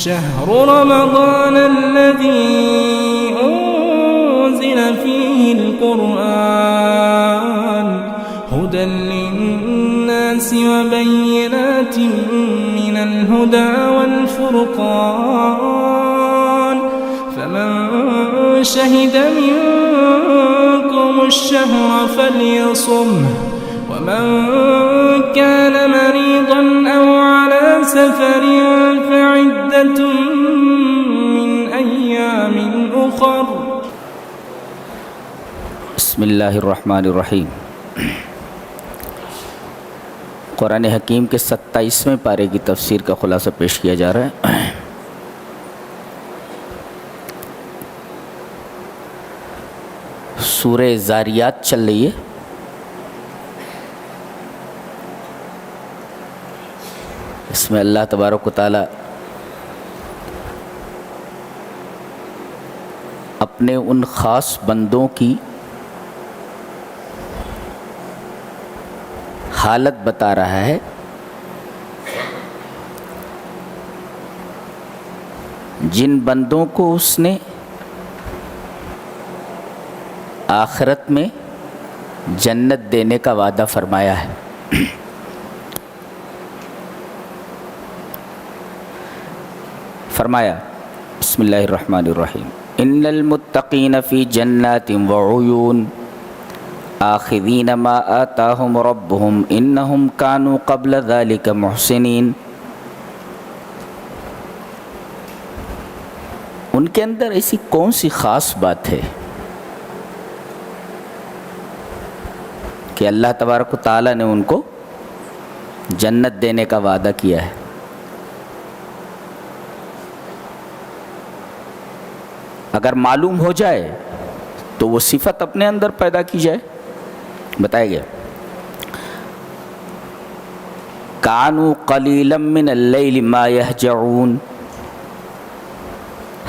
شهر رمضان الذي أنزل فيه القرآن هدى للناس وبينات من الهدى والفرقان فمن شهد منكم الشهر فليصمه ومن كان مريضا أو على سفر فعدة من أيام أخر. بسم اللہ الرحمن الرحیم. قرآن حکیم کے 27ویں پارے کی تفسیر کا خلاصہ پیش کیا جا رہا ہے. سورہ زاریات چل رہی ہے. اس میں اللہ تبارک و تعالی اپنے ان خاص بندوں کی حالت بتا رہا ہے جن بندوں کو اس نے آخرت میں جنت دینے کا وعدہ فرمایا ہے. فرمایا بسم اللہ الرحمن الرحیم ان المتقین فی جنات وعیون آخذین ما آتاہم ربہم انہم کانوا قبل ذلک محسنین. ان کے اندر ایسی کون سی خاص بات ہے کہ اللہ تبارک و تعالیٰ نے ان کو جنت دینے کا وعدہ کیا ہے؟ اگر معلوم ہو جائے تو وہ صفت اپنے اندر پیدا کی جائے. بتایا گیا کانوا قلیلا من اللیل ما یہجعون.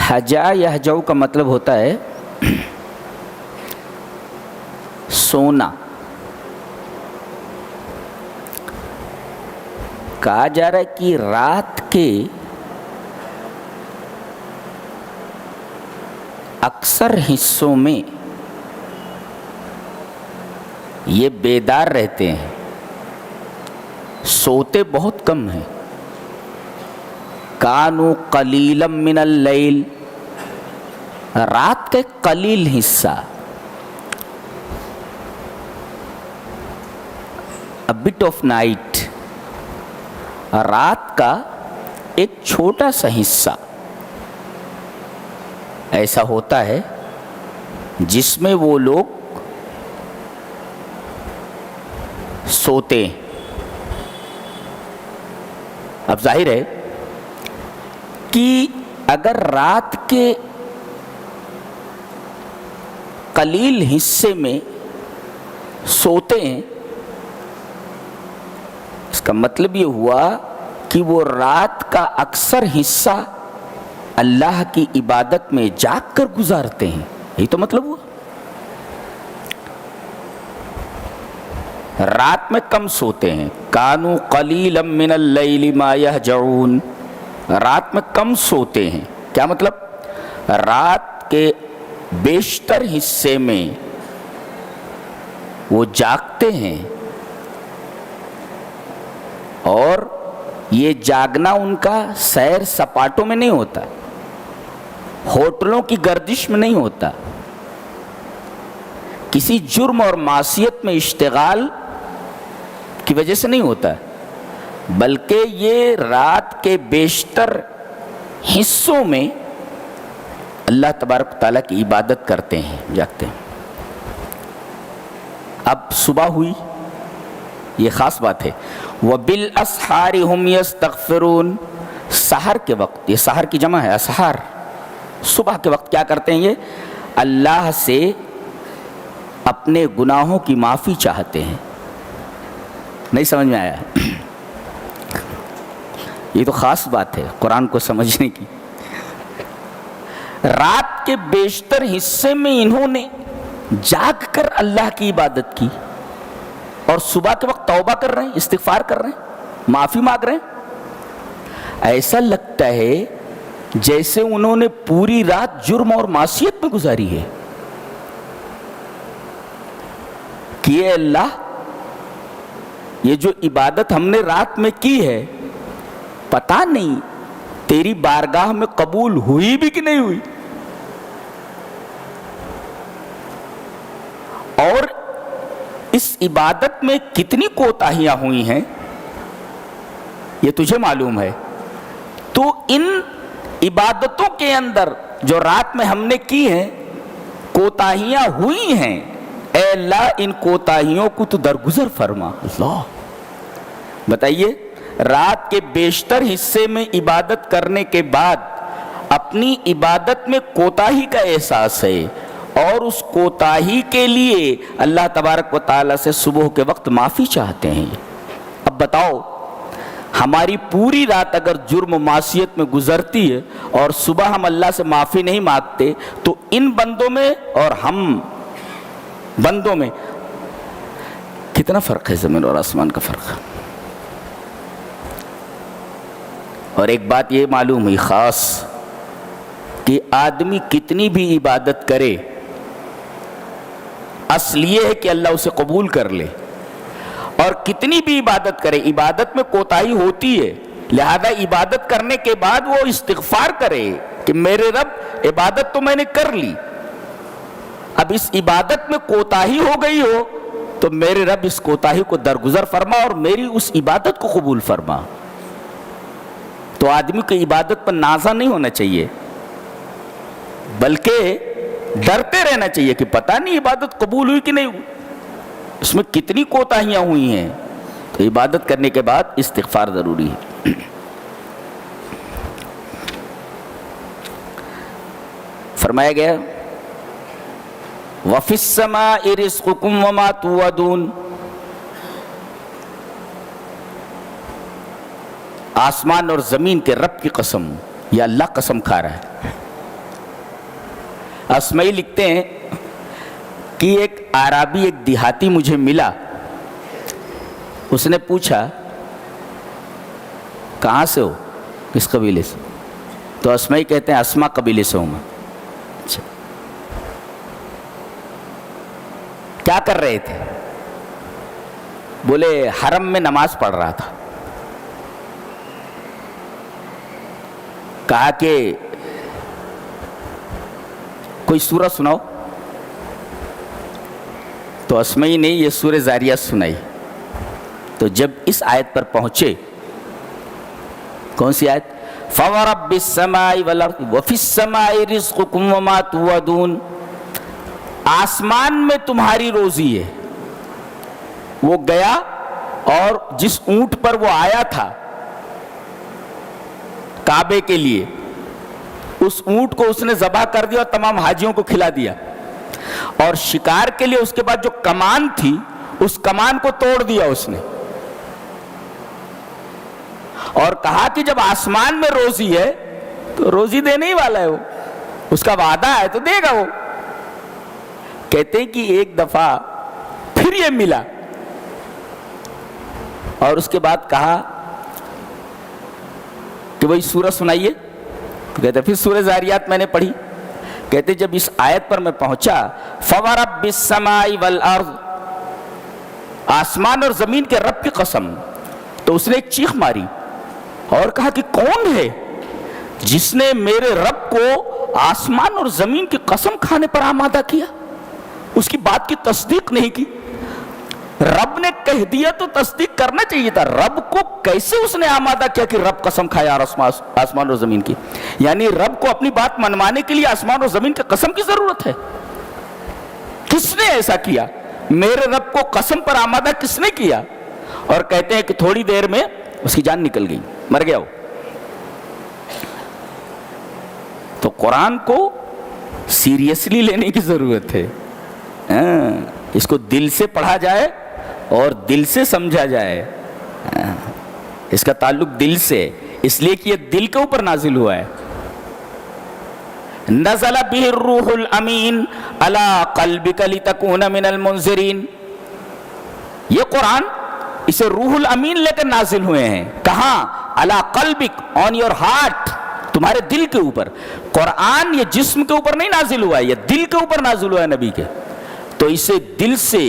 ہجع یہجع کا مطلب ہوتا ہے سونا. کہا جا رہا ہے کہ رات کے اکثر حصوں میں یہ بیدار رہتے ہیں، سوتے بہت کم ہیں. کانوا قلیلا من اللیل، رات کا ایک قلیل حصہ، a bit of night، رات کا ایک چھوٹا سا حصہ ایسا ہوتا ہے جس میں وہ لوگ سوتے ہیں. اب ظاہر ہے کہ اگر رات کے قلیل حصے میں سوتے ہیں، اس کا مطلب یہ ہوا کہ وہ رات کا اکثر حصہ اللہ کی عبادت میں جاگ کر گزارتے ہیں. یہی تو مطلب ہوا. رات میں کم سوتے ہیں. کانوا قلیلا من اللیل ما یہجعون، رات میں کم سوتے ہیں. کیا مطلب؟ رات کے بیشتر حصے میں وہ جاگتے ہیں، اور یہ جاگنا ان کا سیر سپاٹوں میں نہیں ہوتا، ہوٹلوں کی گردش میں نہیں ہوتا، کسی جرم اور معصیت میں اشتغال کی وجہ سے نہیں ہوتا، بلکہ یہ رات کے بیشتر حصوں میں اللہ تبارک تعالیٰ کی عبادت کرتے ہیں، جاگتے ہیں. اب صبح ہوئی، یہ خاص بات ہے. وَبِالْأَسْحَارِ هُمْ يَسْتَغْفِرُونَ، سحر کے وقت، یہ سحر کی جمع ہے اسحار، صبح کے وقت کیا کرتے ہیں؟ یہ اللہ سے اپنے گناہوں کی معافی چاہتے ہیں. نہیں سمجھ میں آیا؟ یہ تو خاص بات ہے قرآن کو سمجھنے کی. رات کے بیشتر حصے میں انہوں نے جاگ کر اللہ کی عبادت کی، اور صبح کے وقت توبہ کر رہے ہیں، استغفار کر رہے ہیں، معافی مانگ رہے ہیں. ایسا لگتا ہے جیسے انہوں نے پوری رات جرم اور معصیت میں گزاری ہے کہ اے اللہ یہ جو عبادت ہم نے رات میں کی ہے پتہ نہیں تیری بارگاہ میں قبول ہوئی بھی کہ نہیں ہوئی، اور اس عبادت میں کتنی کوتاہیاں ہوئی ہیں یہ تجھے معلوم ہے، تو ان عبادتوں کے اندر جو رات میں ہم نے کی ہیں کوتاہیاں ہوئی ہیں، اے اللہ ان کوتاہیوں کو تو درگزر فرما۔ اللہ بتائیے، رات کے بیشتر حصے میں عبادت کرنے کے بعد اپنی عبادت میں کوتاہی کا احساس ہے اور اس کوتاہی کے لیے اللہ تبارک و تعالیٰ سے صبح کے وقت معافی چاہتے ہیں۔ اب بتاؤ، ہماری پوری رات اگر جرم و معصیت میں گزرتی ہے اور صبح ہم اللہ سے معافی نہیں مانگتے تو ان بندوں میں اور ہم بندوں میں کتنا فرق ہے، زمین اور آسمان کا فرق ہے۔ اور ایک بات یہ معلوم ہوئی خاص کہ آدمی کتنی بھی عبادت کرے اصل یہ ہے کہ اللہ اسے قبول کر لے، اور کتنی بھی عبادت کرے عبادت میں کوتاہی ہوتی ہے، لہذا عبادت کرنے کے بعد وہ استغفار کرے کہ میرے رب عبادت تو میں نے کر لی، اب اس عبادت میں کوتاہی ہو گئی ہو تو میرے رب اس کوتاہی کو درگزر فرما اور میری اس عبادت کو قبول فرما۔ تو آدمی کو عبادت پر نازہ نہیں ہونا چاہیے بلکہ ڈرتے رہنا چاہیے کہ پتہ نہیں عبادت قبول ہوئی کہ نہیں ہوئی، اس میں کتنی کوتاہیاں ہوئی ہیں۔ تو عبادت کرنے کے بعد استغفار ضروری ہے۔ فرمایا گیا وَفِي السَّمَاءِ رِزْقُكُمْ وَمَا تُوعَدُونَ، آسمان اور زمین کے رب کی قسم، یا اللہ قسم کھا رہا ہے۔ اسمعی لکھتے ہیں کہ ایک عربی ایک دیہاتی مجھے ملا، اس نے پوچھا کہاں سے ہو، کس قبیلے سے؟ تو اسمعی کہتے ہیں اسما قبیلے سے ہوں میں۔ اچھا، کیا کر رہے تھے؟ بولے حرم میں نماز پڑھ رہا تھا۔ کہا کہ کوئی سورہ سناؤ، تو اسمعی نے یہ سورہ زاریات سنائی۔ تو جب اس آیت پر پہنچے، کون سی آیت؟ فَوَرَبِّ السَّمَاءِ وَالْأَرْضِ وَفِي السَّمَاءِ رِزْقُكُمْ وَمَا تُوعَدُونَ، آسمان میں تمہاری روزی ہے۔ وہ گیا اور جس اونٹ پر وہ آیا تھا کعبے کے لیے، اس اونٹ کو اس نے ذبح کر دیا اور تمام حاجیوں کو کھلا دیا، اور شکار کے لیے اس کے بعد جو کمان تھی اس کمان کو توڑ دیا اس نے، اور کہا کہ جب آسمان میں روزی ہے تو روزی دینے ہی والا ہے، وہ اس کا وعدہ ہے تو دے گا۔ وہ کہتے ہیں کہ ایک دفعہ پھر یہ ملا اور اس کے بعد کہا کہ وہی سورہ سنائیے، تو کہتے پھر سورہ زاریات میں نے پڑھی۔ کہتے جب اس آیت پر میں پہنچا فَوَرَبِّ السَّمَاءِ وَالْأَرْضِ، آسمان اور زمین کے رب کی قسم، تو اس نے ایک چیخ ماری اور کہا کہ کون ہے جس نے میرے رب کو آسمان اور زمین کی قسم کھانے پر آمادہ کیا؟ اس کی بات کی تصدیق نہیں کی۔ رب نے کہہ دیا تو تصدیق کرنا چاہیے تھا، رب کو کیسے اس نے آمادہ کیا کہ رب قسم کھایا آسمان اور زمین کی؟ یعنی رب کو اپنی بات منوانے کے لیے آسمان اور زمین کی قسم کی ضرورت ہے؟ کس نے ایسا کیا؟ میرے رب کو قسم پر آمادہ کس نے کیا؟ اور کہتے ہیں کہ تھوڑی دیر میں اس کی جان نکل گئی، مر گیا وہ۔ تو قرآن کو سیریسلی لینے کی ضرورت ہے، اس کو دل سے پڑھا جائے اور دل سے سمجھا جائے، اس کا تعلق دل سے، اس لیے کہ یہ دل کے اوپر نازل ہوا ہے۔ نزل به الروح الامین علی قلبک لتکون من المنذرین، یہ قرآن اسے روح الامین لے کر نازل ہوئے ہیں۔ کہاں؟ علی قلبک، آن یور ہارٹ، تمہارے دل کے اوپر. قرآن یہ جسم کے اوپر نہیں نازل ہوا ہے, یہ دل کے اوپر نازل ہوا ہے نبی کے. تو اسے دل سے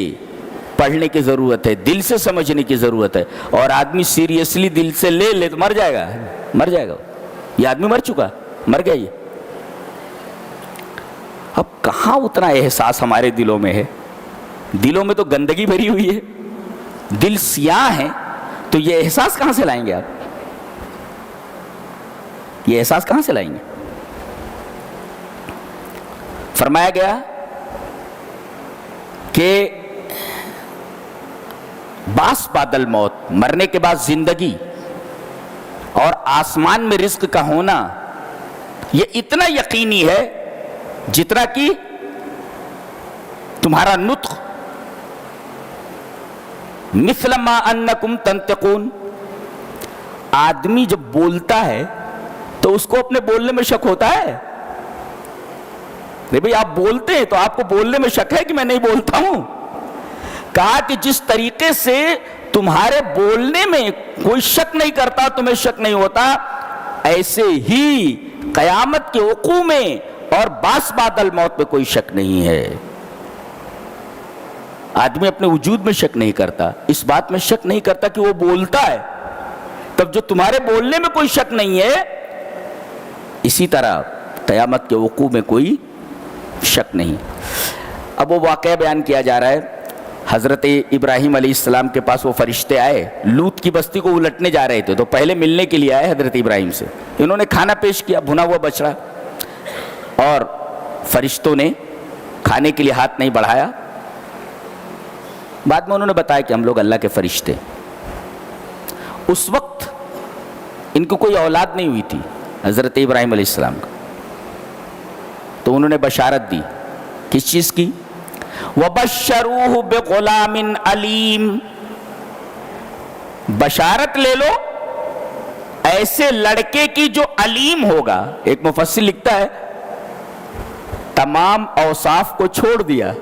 پڑھنے کی ضرورت ہے, دل سے سمجھنے کی ضرورت ہے. اور آدمی سیریسلی دل سے لے تو مر جائے گا, مر جائے گا. یہ آدمی مر چکا, مر گیا یہ. اب کہاں اتنا احساس ہمارے دلوں میں ہے؟ دلوں میں تو گندگی بھری ہوئی ہے, دل سیاہ ہے, تو یہ احساس کہاں سے لائیں گے آپ؟ یہ احساس کہاں سے لائیں گے؟ فرمایا گیا کہ باس بعد الموت, مرنے کے بعد زندگی, اور آسمان میں رزق کا ہونا یہ اتنا یقینی ہے جتنا کہ تمہارا نطق. مثل ما انکم تنطقون. آدمی جب بولتا ہے تو اس کو اپنے بولنے میں شک ہوتا ہے. بھئی آپ بولتے ہیں تو آپ کو بولنے میں شک ہے کہ میں نہیں بولتا ہوں. کہا کہ جس طریقے سے تمہارے بولنے میں کوئی شک نہیں کرتا, تمہیں شک نہیں ہوتا, ایسے ہی قیامت کے وقوع میں اور باس بعد الموت میں کوئی شک نہیں ہے. آدمی اپنے وجود میں شک نہیں کرتا, اس بات میں شک نہیں کرتا کہ وہ بولتا ہے. تب جو تمہارے بولنے میں کوئی شک نہیں ہے, اسی طرح قیامت کے وقوع میں کوئی شک نہیں. اب وہ واقعہ بیان کیا جا رہا ہے. حضرت ابراہیم علیہ السلام کے پاس وہ فرشتے آئے, لوط کی بستی کو الٹنے جا رہے تھے, تو پہلے ملنے کے لیے آئے حضرت ابراہیم سے. انہوں نے کھانا پیش کیا, بھنا ہوا بچڑا, اور فرشتوں نے کھانے کے لیے ہاتھ نہیں بڑھایا. بعد میں انہوں نے بتایا کہ ہم لوگ اللہ کے فرشتے. اس وقت ان کو کوئی اولاد نہیں ہوئی تھی حضرت ابراہیم علیہ السلام کا, تو انہوں نے بشارت دی. کس چیز کی؟ وَبَشَّرُوهُ بِغُلَامٍ عَلِيمٍ. بشارت لے لو ایسے لڑکے کی جو علیم ہوگا. ایک مفسر لکھتا ہے تمام اوصاف کو چھوڑ دیا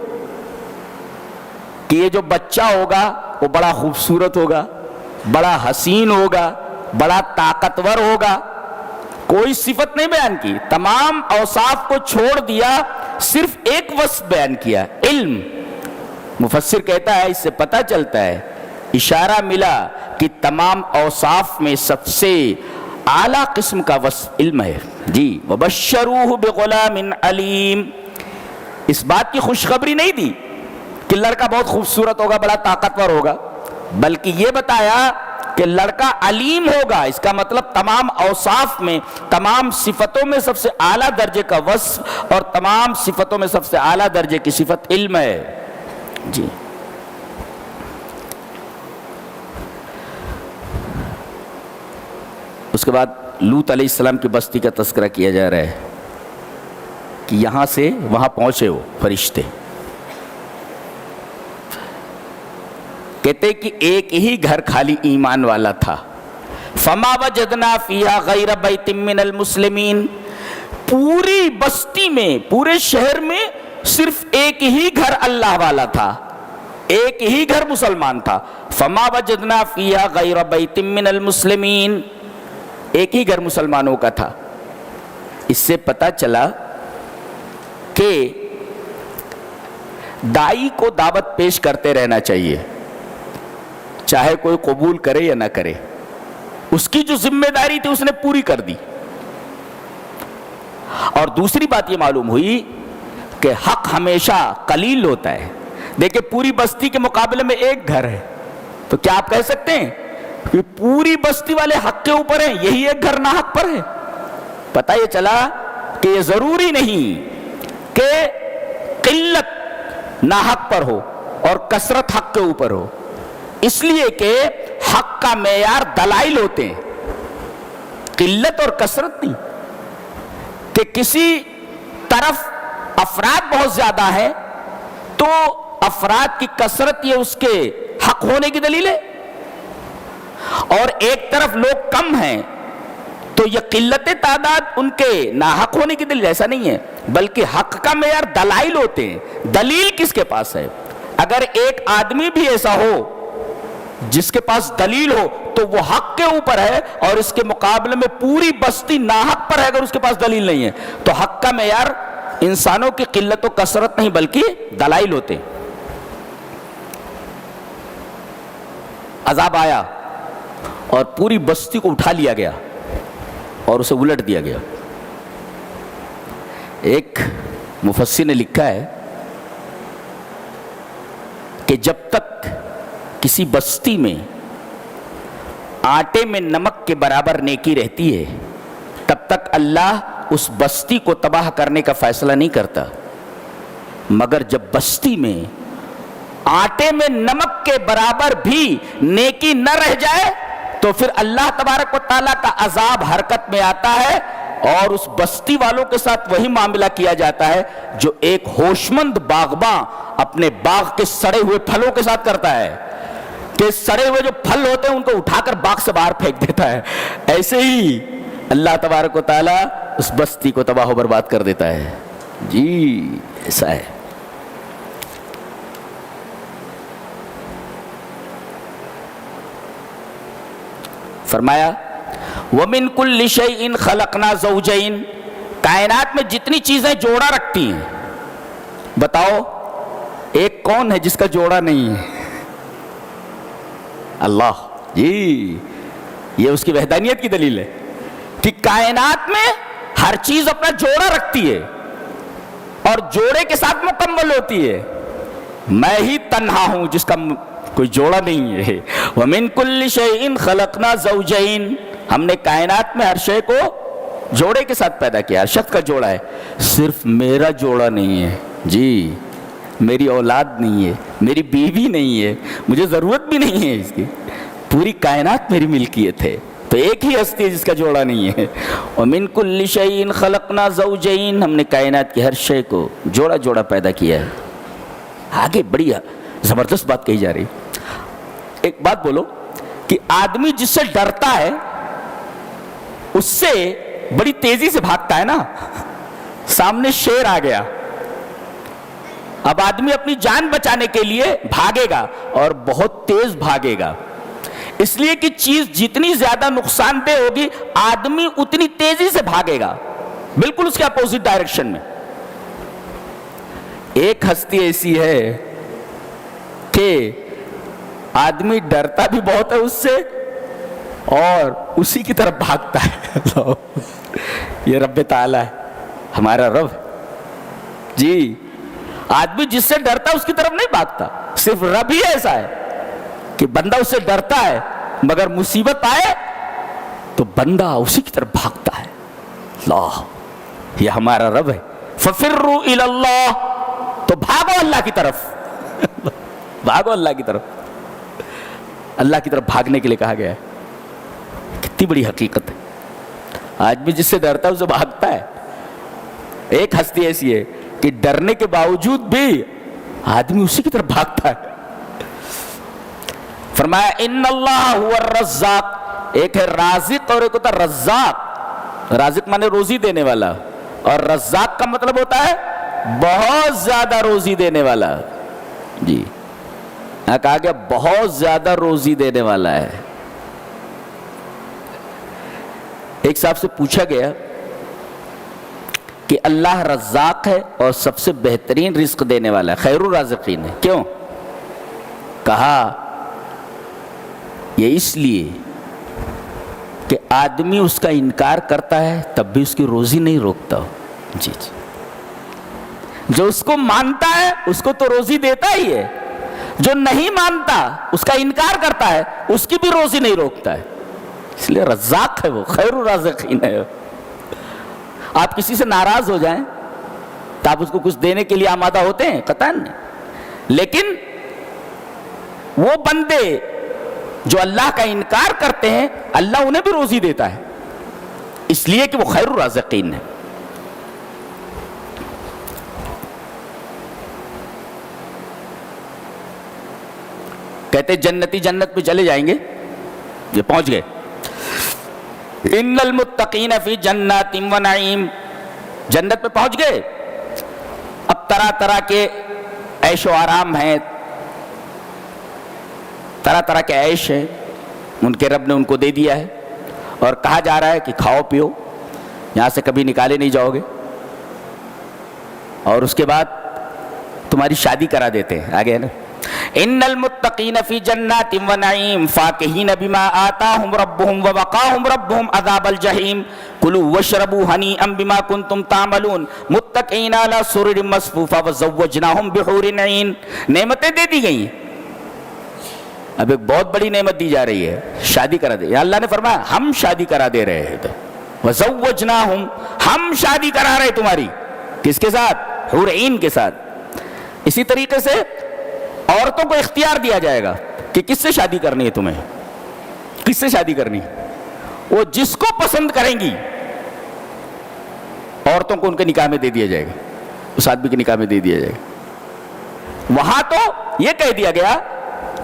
کہ یہ جو بچہ ہوگا وہ بڑا خوبصورت ہوگا, بڑا حسین ہوگا, بڑا طاقتور ہوگا. کوئی صفت نہیں بیان کی, تمام اوصاف کو چھوڑ دیا, صرف ایک وصف بیان کیا, علم. مفسر کہتا ہے اس سے پتہ چلتا ہے, اشارہ ملا کہ تمام اوصاف میں سب سے اعلیٰ قسم کا وصف علم ہے. جی, وَبَشَّرُوهُ بِغُلَامٍ عَلِيمٍ. اس بات کی خوشخبری نہیں دی کہ لڑکا بہت خوبصورت ہوگا, بڑا طاقتور ہوگا, بلکہ یہ بتایا کہ لڑکا علیم ہوگا. اس کا مطلب تمام اوصاف میں, تمام صفتوں میں سب سے اعلیٰ درجے کا وصف اور تمام صفتوں میں سب سے اعلیٰ درجے کی صفت علم ہے. جی, اس کے بعد لوط علیہ السلام کی بستی کا تذکرہ کیا جا رہا ہے کہ یہاں سے وہاں پہنچے وہ فرشتے. کہتے کہ ایک ہی گھر خالی ایمان والا تھا. فما وجدنا فیہا غیر بیت من المسلمین. پوری بستی میں, پورے شہر میں صرف ایک ہی گھر اللہ والا تھا, ایک ہی گھر مسلمان تھا. فما وجدنا فیہا غیر بیت من المسلمین. ایک ہی گھر مسلمانوں کا تھا. اس سے پتہ چلا کہ دائی کو دعوت پیش کرتے رہنا چاہیے, چاہے کوئی قبول کرے یا نہ کرے. اس کی جو ذمہ داری تھی اس نے پوری کر دی. اور دوسری بات یہ معلوم ہوئی کہ حق ہمیشہ قلیل ہوتا ہے. دیکھیں, پوری بستی کے مقابلے میں ایک گھر ہے, تو کیا آپ کہہ سکتے ہیں کہ پوری بستی والے حق کے اوپر ہیں, یہی ایک گھر ناحق پر ہے؟ پتہ یہ چلا کہ یہ ضروری نہیں کہ قلت ناحق پر ہو اور کثرت حق کے اوپر ہو, اس لیے کہ حق کا معیار دلائل ہوتے ہیں, قلت اور کثرت نہیں. کہ کسی طرف افراد بہت زیادہ ہے تو افراد کی کثرت یہ اس کے حق ہونے کی دلیل ہے, اور ایک طرف لوگ کم ہیں تو یہ قلت تعداد ان کے ناحق ہونے کی دلیل. ایسا نہیں ہے, بلکہ حق کا معیار دلائل ہوتے ہیں. دلیل کس کے پاس ہے؟ اگر ایک آدمی بھی ایسا ہو جس کے پاس دلیل ہو تو وہ حق کے اوپر ہے، اور اس کے مقابلے میں پوری بستی ناحق پر ہے اگر اس کے پاس دلیل نہیں ہے. تو حق کا معیار انسانوں کی قلت و کثرت نہیں بلکہ دلائل ہوتے. عذاب آیا اور پوری بستی کو اٹھا لیا گیا اور اسے الٹ دیا گیا. ایک مفسر نے لکھا ہے کہ جب تک کسی بستی میں آٹے میں نمک کے برابر نیکی رہتی ہے تب تک اللہ اس بستی کو تباہ کرنے کا فیصلہ نہیں کرتا، مگر جب بستی میں آٹے میں نمک کے برابر بھی نیکی نہ رہ جائے تو پھر اللہ تبارک و تعالیٰ کا عذاب حرکت میں آتا ہے، اور اس بستی والوں کے ساتھ وہی معاملہ کیا جاتا ہے جو ایک ہوشمند باغباں اپنے باغ کے سڑے ہوئے پھلوں کے ساتھ کرتا ہے، کہ سڑے ہوئے جو پھل ہوتے ہیں ان کو اٹھا کر باغ سے باہر پھینک دیتا ہے. ایسے ہی اللہ تبارک و تعالیٰ اس بستی کو تباہ و برباد کر دیتا ہے. جی ایسا ہے. فرمایا وَمِن كُلِّ شَيْءٍ خَلَقْنَا زَوْجَيْنِ، کائنات میں جتنی چیزیں جوڑا رکھتی ہیں، بتاؤ ایک کون ہے جس کا جوڑا نہیں ہے؟ اللہ. جی یہ اس کی وحدانیت کی دلیل ہے کہ کائنات میں ہر چیز اپنا جوڑا رکھتی ہے اور جوڑے کے ساتھ مکمل ہوتی ہے. میں ہی تنہا ہوں جس کا کوئی جوڑا نہیں ہے. وَمِن كُلِّ شَيْءٍ خَلَقْنَا زَوْجَيْنِ، ہم نے کائنات میں ہر شے کو جوڑے کے ساتھ پیدا کیا، ہر شخص کا جوڑا ہے. صرف میرا جوڑا نہیں ہے. جی میری اولاد نہیں ہے، میری بیوی نہیں ہے، مجھے ضرورت بھی نہیں ہے اس کی، پوری کائنات میری ملکیت ہے. تو ایک ہی ہستی ہے جس کا جوڑا نہیں ہے. وَمِن كُلِّ شَيْءٍ خَلَقْنَا زَوْجَيْنِ، ہم نے کائنات کے ہر شے کو جوڑا جوڑا پیدا کیا ہے. آگے بڑی زبردست بات کہی جا رہی. ایک بات بولو کہ آدمی جس سے ڈرتا ہے اس سے بڑی تیزی سے بھاگتا ہے نا. سامنے شیر آ گیا، اب آدمی اپنی جان بچانے کے لیے بھاگے گا اور بہت تیز بھاگے گا، اس لیے کہ چیز جتنی زیادہ نقصان دہ ہوگی آدمی اتنی تیزی سے بھاگے گا، بالکل اس کے اپوزٹ ڈائریکشن میں. ایک ہستی ایسی ہے کہ آدمی ڈرتا بھی بہت ہے اس سے اور اسی کی طرف بھاگتا ہے. یہ رب تعالی ہے، ہمارا رب. جی آدمی جس سے ڈرتا ہے اس کی طرف نہیں بھاگتا، صرف رب ہی ایسا ہے کہ بندہ اس سے ڈرتا ہے مگر مصیبت آئے تو بندہ اسی کی طرف بھاگتا ہے. اللہ یہ ہمارا رب ہے. فَفِرُّوا إِلَى اللَّهِ، تو بھاگو اللہ کی طرف. بھاگو اللہ کی طرف. اللہ کی طرف بھاگنے کے لیے کہا گیا ہے. کتنی بڑی حقیقت ہے. آدمی جس سے ڈرتا ہے اسے بھاگتا ہے. ایک ہستی ایسی ہے کہ ڈرنے کے باوجود بھی آدمی اسی کی طرف بھاگتا ہے. فرمایا ان اللہ هو الرزاق، ایک ہے رازق اور ایک ہوتا ہے رزاق. رازق مانے روزی دینے والا، اور رزاق کا مطلب ہوتا ہے بہت زیادہ روزی دینے والا. جی کہا گیا بہت زیادہ روزی دینے والا ہے. ایک صاحب سے پوچھا گیا کہ اللہ رزاق ہے اور سب سے بہترین رزق دینے والا ہے، خیر الرازقین ہے، کیوں؟ کہا یہ اس لیے کہ آدمی اس کا انکار کرتا ہے تب بھی اس کی روزی نہیں روکتا. جی جی جو اس کو مانتا ہے اس کو تو روزی دیتا ہی ہے، جو نہیں مانتا اس کا انکار کرتا ہے اس کی بھی روزی نہیں روکتا ہے. اس لیے رزاق ہے، وہ خیر الرازقین ہے. آپ کسی سے ناراض ہو جائیں تو آپ اس کو کچھ دینے کے لیے آمادہ ہوتے ہیں؟ قطعاً نہیں. لیکن وہ بندے جو اللہ کا انکار کرتے ہیں اللہ انہیں بھی روزی دیتا ہے، اس لیے کہ وہ خیر الرازقین ہے. کہتے جنتی جنت میں چلے جائیں گے. یہ پہنچ گئے. ان المتقین فی جنات و نعیم، جنت میں پہنچ گئے. اب طرح طرح کے عیش و آرام ہیں، طرح طرح کے عیش ہیں ان کے رب نے ان کو دے دیا ہے، اور کہا جا رہا ہے کہ کھاؤ پیو، یہاں سے کبھی نکالے نہیں جاؤ گے، اور اس کے بعد تمہاری شادی کرا دیتے ہیں. آگے ہے نا، ان المتقین فی جنات و نعیم فاکہین بما آتاہم ربہم ووقاہم ربہم عذاب الجحیم کلوا واشربوا ہنیئا بما کنتم تعملون متکئین علی سرر مصفوفہ وزوجناہم بحور عین. نعمتیں دے دی گئی ہیں، اب ایک بہت بڑی نعمت دی جا رہی ہے، شادی کرا دے. اللہ نے فرمایا ہم شادی کرا دے رہے ہیں، وزوجناہم، ہم شادی کرا رہے تمہاری، کس کے ساتھ؟ حور عین کے ساتھ. اسی طریقے سے عورتوں کو اختیار دیا جائے گا کہ کس سے شادی کرنی ہے، تمہیں کس سے شادی کرنی ہے. وہ جس کو پسند کریں گی عورتوں کو ان کے نکاح میں دے دیا جائے گا، اس آدمی کے نکاح میں دے دیا جائے گا. وہاں تو یہ کہہ دیا گیا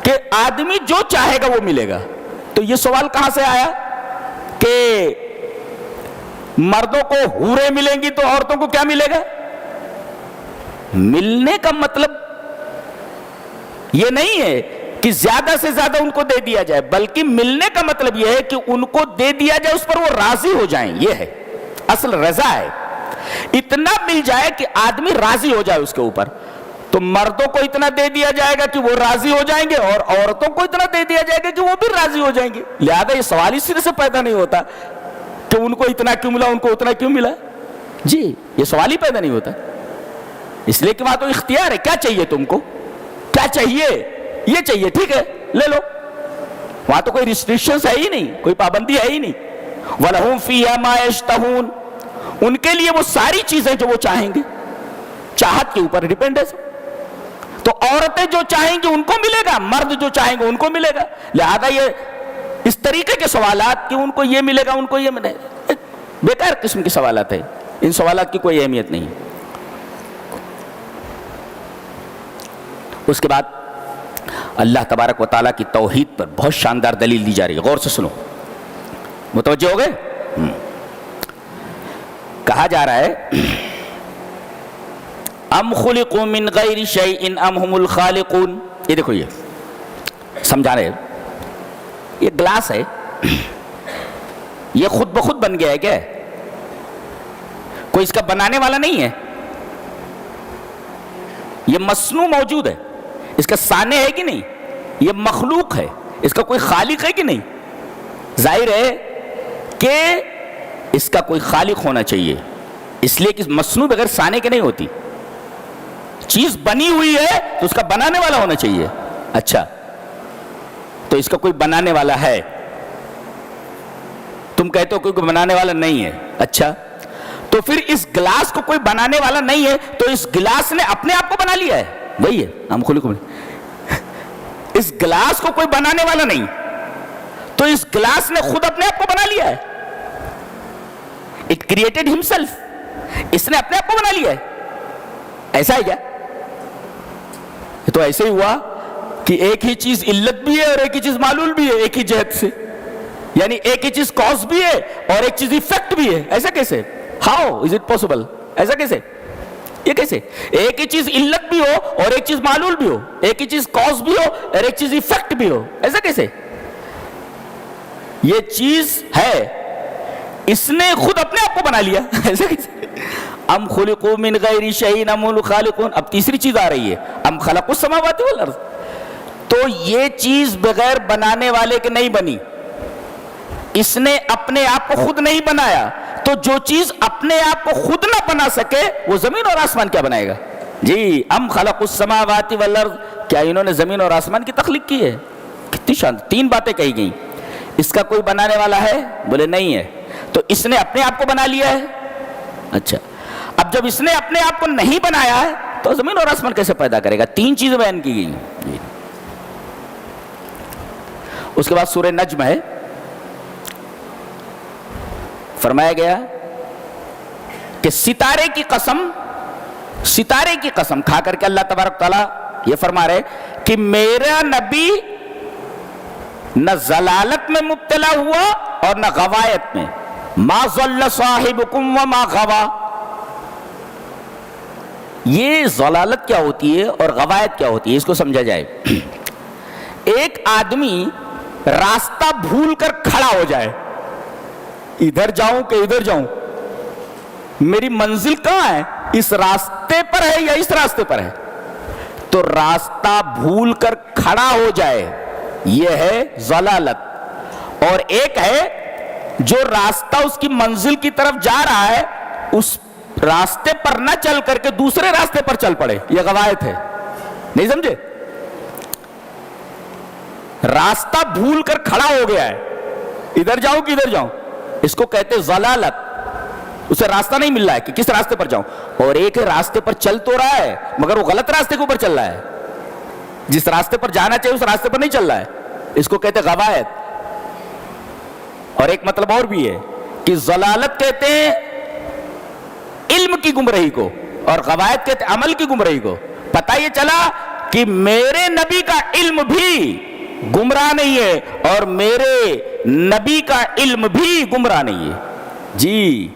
کہ آدمی جو چاہے گا وہ ملے گا. تو یہ سوال کہاں سے آیا کہ مردوں کو حوریں ملیں گی تو عورتوں کو کیا ملے گا؟ ملنے کا مطلب یہ نہیں ہے کہ زیادہ سے زیادہ ان کو دے دیا جائے، بلکہ ملنے کا مطلب یہ ہے کہ ان کو دے دیا جائے، اس پر وہ راضی ہو جائیں. یہ ہے اصل رضا ہے، اتنا مل جائے کہ آدمی راضی ہو جائے اس کے اوپر. تو مردوں کو اتنا دے دیا جائے گا کہ وہ راضی ہو جائیں گے، اور عورتوں کو اتنا دے دیا جائے گا کہ وہ بھی راضی ہو جائیں گے. لہذا یہ سوال اس سرے سے پیدا نہیں ہوتا کہ ان کو اتنا کیوں ملا، ان کو اتنا کیوں ملا. جی یہ سوال ہی پیدا نہیں ہوتا، اس لیے کہ وہاں تو اختیار ہے. کیا چاہیے تم کو؟ کیا چاہیے؟ یہ چاہیے، ٹھیک ہے لے لو. وہاں تو کوئی ریسٹرکشنز ہے ہی نہیں، کوئی پابندی ہے ہی نہیں. وَلَهُمْ فِيهَا مَا يَشْتَهُونَ، ان کے لیے وہ ساری چیزیں جو وہ چاہیں گے، چاہت کے اوپر ڈیپینڈ ہے. تو عورتیں جو چاہیں گی ان کو ملے گا، مرد جو چاہیں گے ان کو ملے گا. لہذا یہ اس طریقے کے سوالات کہ ان کو یہ ملے گا ان کو یہ ملے گا، بیکار قسم کے سوالات ہیں. ان سوالات کی کوئی اہمیت نہیں. اس کے بعد اللہ تبارک و تعالیٰ کی توحید پر بہت شاندار دلیل دی جا رہی ہے. غور سے سنو، متوجہ ہو گئے؟ کہا جا رہا ہے ام خلقوا من غیر شیء ام هم الخالقون. یہ دیکھو، یہ سمجھا رہے ہیں، یہ گلاس ہے، یہ خود بخود بن گیا ہے کیا؟ کوئی اس کا بنانے والا نہیں ہے، یہ مصنوع موجود ہے. اس کا صانع ہے کہ نہیں؟ یہ مخلوق ہے. اس کا کوئی خالق ہے کہ نہیں؟ ظاہر ہے کہ اس کا کوئی خالق ہونا چاہیے، اس لیے کہ مصنوع بغیر صانع کے نہیں ہوتی. چیز بنی ہوئی ہے تو اس کا بنانے والا ہونا چاہیے. اچھا، تو اس کا کوئی بنانے والا ہے، تم کہتے ہو کوئی بنانے والا نہیں ہے. اچھا، تو پھر اس گلاس کو کوئی بنانے والا نہیں ہے تو اس گلاس نے اپنے آپ کو بنا لیا ہے. وہی ہے ہم خلق. اس گلاس کو کوئی بنانے والا نہیں تو اس گلاس نے خود اپنے آپ کو بنا لیا ہے. It created himself. اس نے اپنے آپ کو بنا لیا ہے. ایسا ہے کیا؟ تو ایسے ہی ہوا کہ ایک ہی چیز علت بھی ہے اور ایک ہی چیز معلول بھی ہے ایک ہی جہت سے، یعنی ایک ہی چیز کاز بھی ہے اور ایک چیز ایفیکٹ بھی ہے. ایسا کیسے؟ How is it possible? ایسا کیسے؟ یہ کیسے؟ ایک ہی چیز علت بھی ہو اور ایک چیز معلول بھی ہو، ایک ہی چیز کاز بھی ہو اور ایک چیز ایفیکٹ بھی ہو. ایسا کیسے؟ یہ چیز ہے، اس نے خود اپنے آپ کو بنا لیا. ایسا کیسے؟ ام خلقوا من غیر شیء ام هم الخالقون. اب تیسری چیز آ رہی ہے، ام خلقوا السماوات والارض. تو یہ چیز بغیر بنانے والے کے نہیں بنی، اس نے اپنے آپ کو خود نہیں بنایا. تو جو چیز اپنے آپ کو خود نہ بنا سکے وہ زمین اور آسمان کیا بنائے گا؟ جی ام خلقوا السماوات والارض. کیا انہوں نے زمین اور آسمان کی تخلیق کی ہے؟ کتنی شاندار. 3 باتیں کہی گئیں. اس کا کوئی بنانے والا ہے؟ بولے نہیں ہے. تو اس نے اپنے آپ کو بنا لیا ہے. اچھا، اب جب اس نے اپنے آپ کو نہیں بنایا ہے تو زمین اور آسمان کیسے پیدا کرے گا؟ 3 چیزیں بیان کی گئی. اس کے بعد سورہ نجم ہے، فرمایا گیا کہ ستارے کی قسم کھا کر کے اللہ تبارک تعالیٰ یہ فرما رہے کہ میرا نبی نہ ضلالت میں مبتلا ہوا اور نہ غوایت میں. ما ضل صاحبکم وما غوا. یہ ضلالت کیا ہوتی ہے اور غوایت کیا ہوتی ہے، اس کو سمجھا جائے. ایک آدمی راستہ بھول کر کھڑا ہو جائے, ادھر جاؤں کہ ادھر جاؤں, میری منزل کہاں ہے, اس راستے پر ہے یا اس راستے پر ہے, تو راستہ بھول کر کھڑا ہو جائے, یہ ہے ضلالت. اور ایک ہے جو راستہ اس کی منزل کی طرف جا رہا ہے, اس راستے پر نہ چل کر کے دوسرے راستے پر چل پڑے, یہ غوایت ہے. نہیں سمجھے؟ راستہ بھول کر کھڑا ہو گیا ہے, ادھر جاؤں کہ ادھر جاؤں, اس کو کہتے ضلالت. اسے راستہ نہیں مل رہا ہے کہ کس راستے پر جاؤں. اور ایک راستے پر چل تو رہا ہے مگر وہ غلط راستے کے اوپر چل رہا ہے, جس راستے پر جانا چاہیے اس راستے پر نہیں چل رہا ہے, اس کو کہتے غوایت. اور ایک مطلب اور بھی ہے کہ ضلالت کہتے ہیں علم کی گمراہی کو, اور غوایت کہتے ہیں عمل کی گمراہی کو. پتہ یہ چلا کہ میرے نبی کا علم بھی گمراہ نہیں ہے اور میرے نبی کا علم بھی گمراہ نہیں ہے. جی,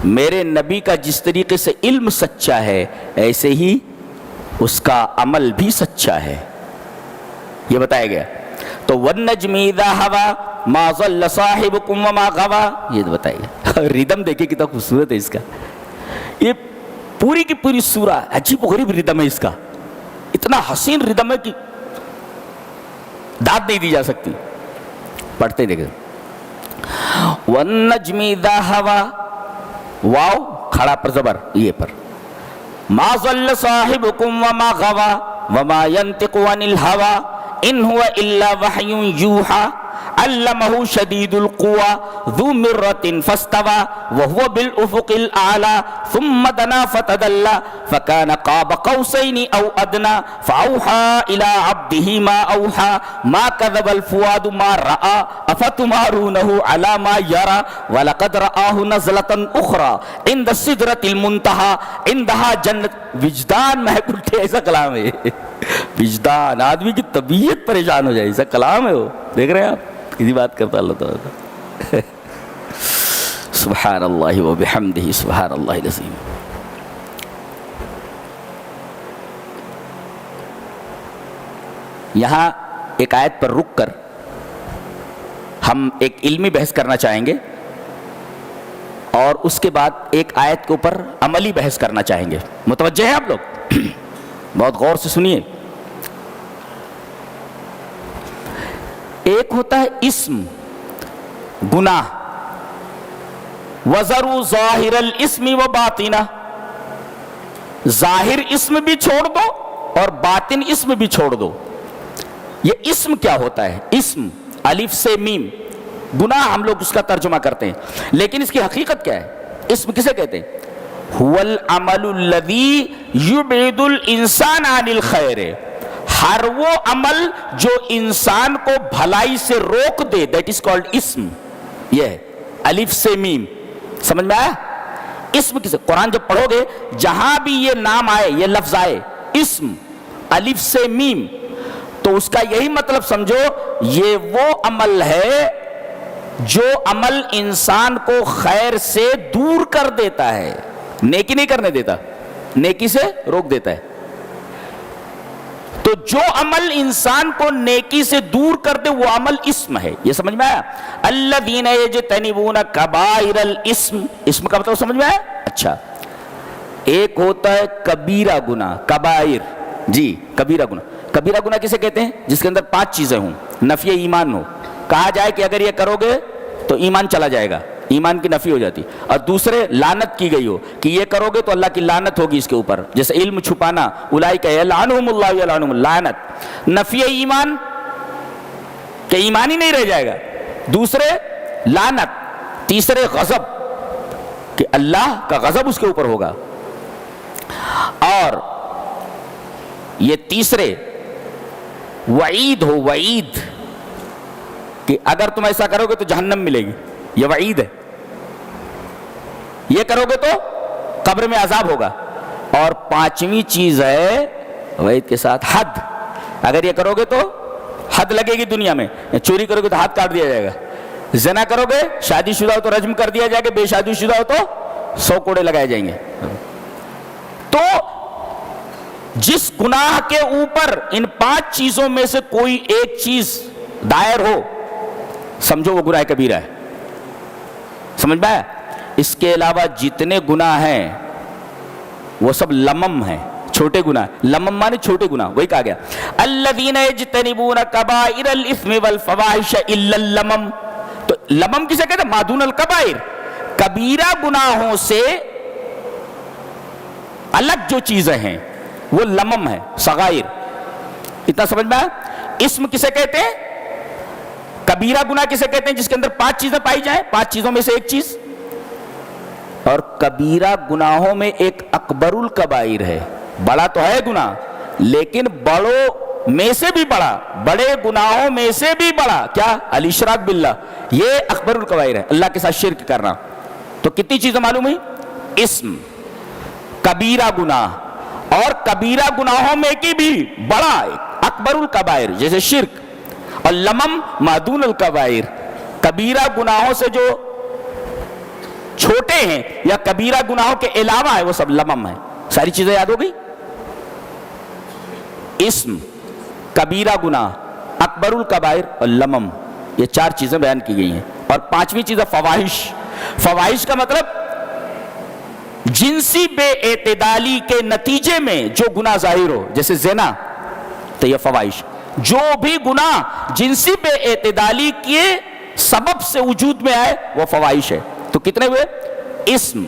میرے نبی کا جس طریقے سے علم سچا ہے ایسے ہی اس کا عمل بھی سچا ہے, یہ بتایا گیا. تو وَالنَّجْمِ إِذَا هَوَىٰ مَا ضَلَّ صَاحِبُكُمْ وَمَا غَوَىٰ, یہ بتایا گیا. ردم دیکھیں کتنا خوبصورت ہے اس کا, یہ پوری کی پوری سورہ عجیب و غریب ردم ہے اس کا, اتنا حسین ردم ہے کہ داد نہیں دی جا سکتی. پڑھتے دیکھیں. وَالنَّجْمِ إِذَا هَوَىٰ, واو کھڑا پر زبر یہ پر, مَا ضَلَّ صَاحِبُكُمْ وَمَا غَوَىٰ وَمَا يَنْطِقُ عَنِ الْهَوَىٰ إِنْ هُوَ إِلَّا وَحْيٌ يُوحَىٰ علمه شدید القوى ذو مرة فاستوى وهو بالأفق الأعلى ثم دنا فتدلى فكان قاب قوسين أو أدنى فأوحى إلى عبده ما أوحى ما كذب الفؤاد ما رأى أفتمارونه على ما يرى ولقد رآه نزلة أخرى عند السدرة المنتهى عندها جنة. وجدان میں الٹے ایسا کلام ہے, وجدان آدمی کی طبیعت پریشان ہو جائے ایسا کلام ہے وہ. دیکھ رہے ہیں آپ کسی بات کرتا اللہ تعالیٰ. سبحان اللہ و بحمدہ سبحان اللہ العظیم. یہاں ایک آیت پر رک کر ہم ایک علمی بحث کرنا چاہیں گے اور اس کے بعد ایک آیت کے اوپر عملی بحث کرنا چاہیں گے. متوجہ ہیں آپ لوگ؟ بہت غور سے سنیے. ایک ہوتا ہے اسم گناہ, وَذَرُوا ظَاهِرَ الْإِسْمِ وَبَاطِنَهُ, ظاہر اسم بھی چھوڑ دو اور باطن اسم بھی چھوڑ دو. یہ اسم کیا ہوتا ہے؟ اسم الف سے میم, گناہ ہم لوگ اس کا ترجمہ کرتے ہیں, لیکن اس کی حقیقت کیا ہے؟ اسم کسے کہتے ہیں؟ هُوَ الْعَمَلُ الَّذِي يُبْعِدُ الْإِنسَانَ عَنِ الْخَيْرِ, ہر وہ عمل جو انسان کو بھلائی سے روک دے, دیٹ از کالڈ اسم. یہ ہے الف سے میم, سمجھ میں آیا؟ اسم کسے, قرآن جب پڑھو گے جہاں بھی یہ نام آئے, یہ لفظ آئے اسم الف سے میم, تو اس کا یہی مطلب سمجھو یہ وہ عمل ہے جو عمل انسان کو خیر سے دور کر دیتا ہے, نیکی نہیں کرنے دیتا, نیکی سے روک دیتا ہے. تو جو عمل انسان کو نیکی سے دور کر دے وہ عمل اسم ہے. یہ سمجھ میں آیا؟ الذین یجتنبون کبائر الاسم, اسم کا مطلب سمجھ میں آیا؟ اچھا, ایک ہوتا ہے کبیرہ گناہ, کبائر. جی کبیرہ گناہ, کبیرہ گناہ کسے کہتے ہیں؟ جس کے اندر 5 چیزیں ہوں, نفی ایمان ہو, کہا جائے کہ اگر یہ کرو گے تو ایمان چلا جائے گا, ایمان کی نفی ہو جاتی, اور دوسرے لعنت کی گئی ہو کہ یہ کرو گے تو اللہ کی لعنت ہوگی اس کے اوپر, جیسے علم چھپانا, اولئک یلعنہم اللہ یلعنہم, لعنت. نفی ایمان کہ ایمان ہی نہیں رہ جائے گا, دوسرے لعنت, تیسرے غضب کہ اللہ کا غضب اس کے اوپر ہوگا, اور یہ تیسرے وعید ہو, وعید کہ اگر تم ایسا کرو گے تو جہنم ملے گی, یہ وعید ہے. یہ کرو گے تو قبر میں عذاب ہوگا. اور 5ویں چیز ہے وعید کے ساتھ حد, اگر یہ کرو گے تو حد لگے گی دنیا میں, چوری کرو گے تو ہاتھ کاٹ دیا جائے گا, زنا کرو گے شادی شدہ ہو تو رجم کر دیا جائے گا, بے شادی شدہ ہو تو 100 کوڑے لگائے جائیں گے. تو جس گناہ کے اوپر ان 5 چیزوں میں سے کوئی ایک چیز دائر ہو سمجھو وہ گناہ کبیرہ ہے. سمجھ میں آیا؟ اس کے علاوہ جتنے گناہ ہیں وہ سب لمم ہیں، چھوٹے گناہ. لمم مانے چھوٹے گناہ، وہی کہا گیا الذین یجتنبون کبائر الاثم والفواحش الا اللمم. تو لمم کسے کہتے ہیں؟ ما دون الکبائر، کبیرہ گناہوں سے الگ جو چیزیں ہیں وہ لمم ہے، صغائر. اتنا سمجھ میں آیا؟ اسم کسے کہتے ہیں؟ کبیرہ گناہ کسے کہتے ہیں؟ جس کے اندر 5 چیزیں پائی جائیں، 5 چیزوں میں سے ایک چیز. اور کبیرہ گناہوں میں ایک اکبر الکبائر ہے. بڑا تو ہے گناہ لیکن بڑوں میں سے بھی بڑا، بڑے گناہوں میں سے بھی بڑا کیا؟ الاشراک باللہ. یہ اکبر الکبائر ہے، اللہ کے ساتھ شرک کرنا. تو کتنی چیزیں معلوم ہوئی؟ اسم، کبیرہ گناہ، اور کبیرہ گناہوں میں کی بھی بڑا اکبر الکبائر جیسے شرک، اور لمم ما دون الکبائر، کبیرہ گناہوں سے جو چھوٹے ہیں یا کبیرہ گناہوں کے علاوہ ہے وہ سب لمم ہے. ساری چیزیں یاد ہو گئی؟ اسم، کبیرہ گناہ، اکبر الکبائر اور لمم، یہ 4 چیزیں بیان کی گئی ہیں. اور 5ویں چیز ہے فواحش. فواحش کا مطلب جنسی بے اعتدالی کے نتیجے میں جو گناہ ظاہر ہو، جیسے زنا، تو یہ فواحش. جو بھی گناہ جنسی بے اعتدالی کے سبب سے وجود میں آئے وہ فواحش ہے. تو کتنے ہوئے؟ اسم،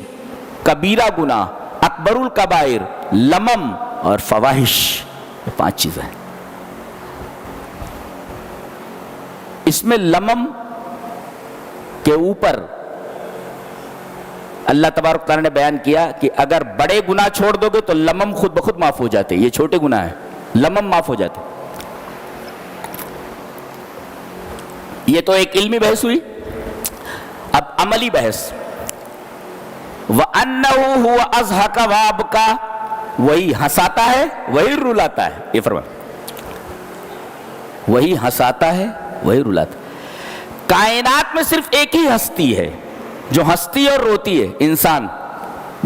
کبیرہ گناہ، اکبر الکبائر، لمم اور فواحش. یہ 5 چیزیں ہیں. اس میں لمم کے اوپر اللہ تبارک تعالیٰ نے بیان کیا کہ اگر بڑے گناہ چھوڑ دو گے تو لمم خود بخود معاف ہو جاتے. یہ چھوٹے گناہ ہیں، لمم معاف ہو جاتے. یہ تو ایک علمی بحث ہوئی. اب عملی بحث. وَأَنَّهُ هُوَ أَضْحَكَ وَأَبْكَىٰ، وہی ہنساتا ہے وہی رلاتا ہے. یہ فرمایا وہی ہنساتا ہے وہی رلاتا ہے. کائنات میں صرف ایک ہی ہستی ہے جو ہنستی اور روتی ہے، انسان.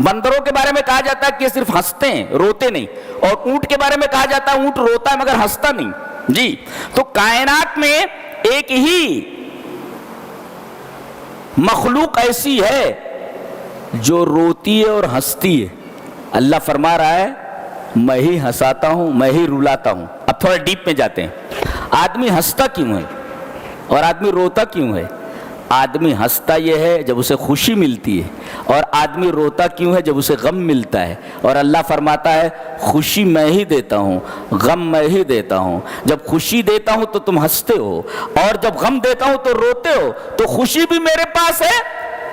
بندروں کے بارے میں کہا جاتا ہے کہ یہ صرف ہنستے ہیں روتے نہیں، اور اونٹ کے بارے میں کہا جاتا ہے اونٹ روتا ہے مگر ہنستا نہیں. جی تو کائنات میں ایک ہی مخلوق ایسی ہے جو روتی ہے اور ہنستی ہے. اللہ فرما رہا ہے میں ہی ہنساتا ہوں میں ہی رلاتا ہوں. اب تھوڑا ڈیپ میں جاتے ہیں. آدمی ہنستا کیوں ہے اور آدمی روتا کیوں ہے؟ آدمی ہنستا یہ ہے جب اسے خوشی ملتی ہے، اور آدمی روتا کیوں ہے جب اسے غم ملتا ہے. اور اللہ فرماتا ہے خوشی میں ہی دیتا ہوں، غم میں ہی دیتا ہوں. جب خوشی دیتا ہوں تو تم ہنستے ہو، اور جب غم دیتا ہوں تو روتے ہو. تو خوشی بھی میرے پاس ہے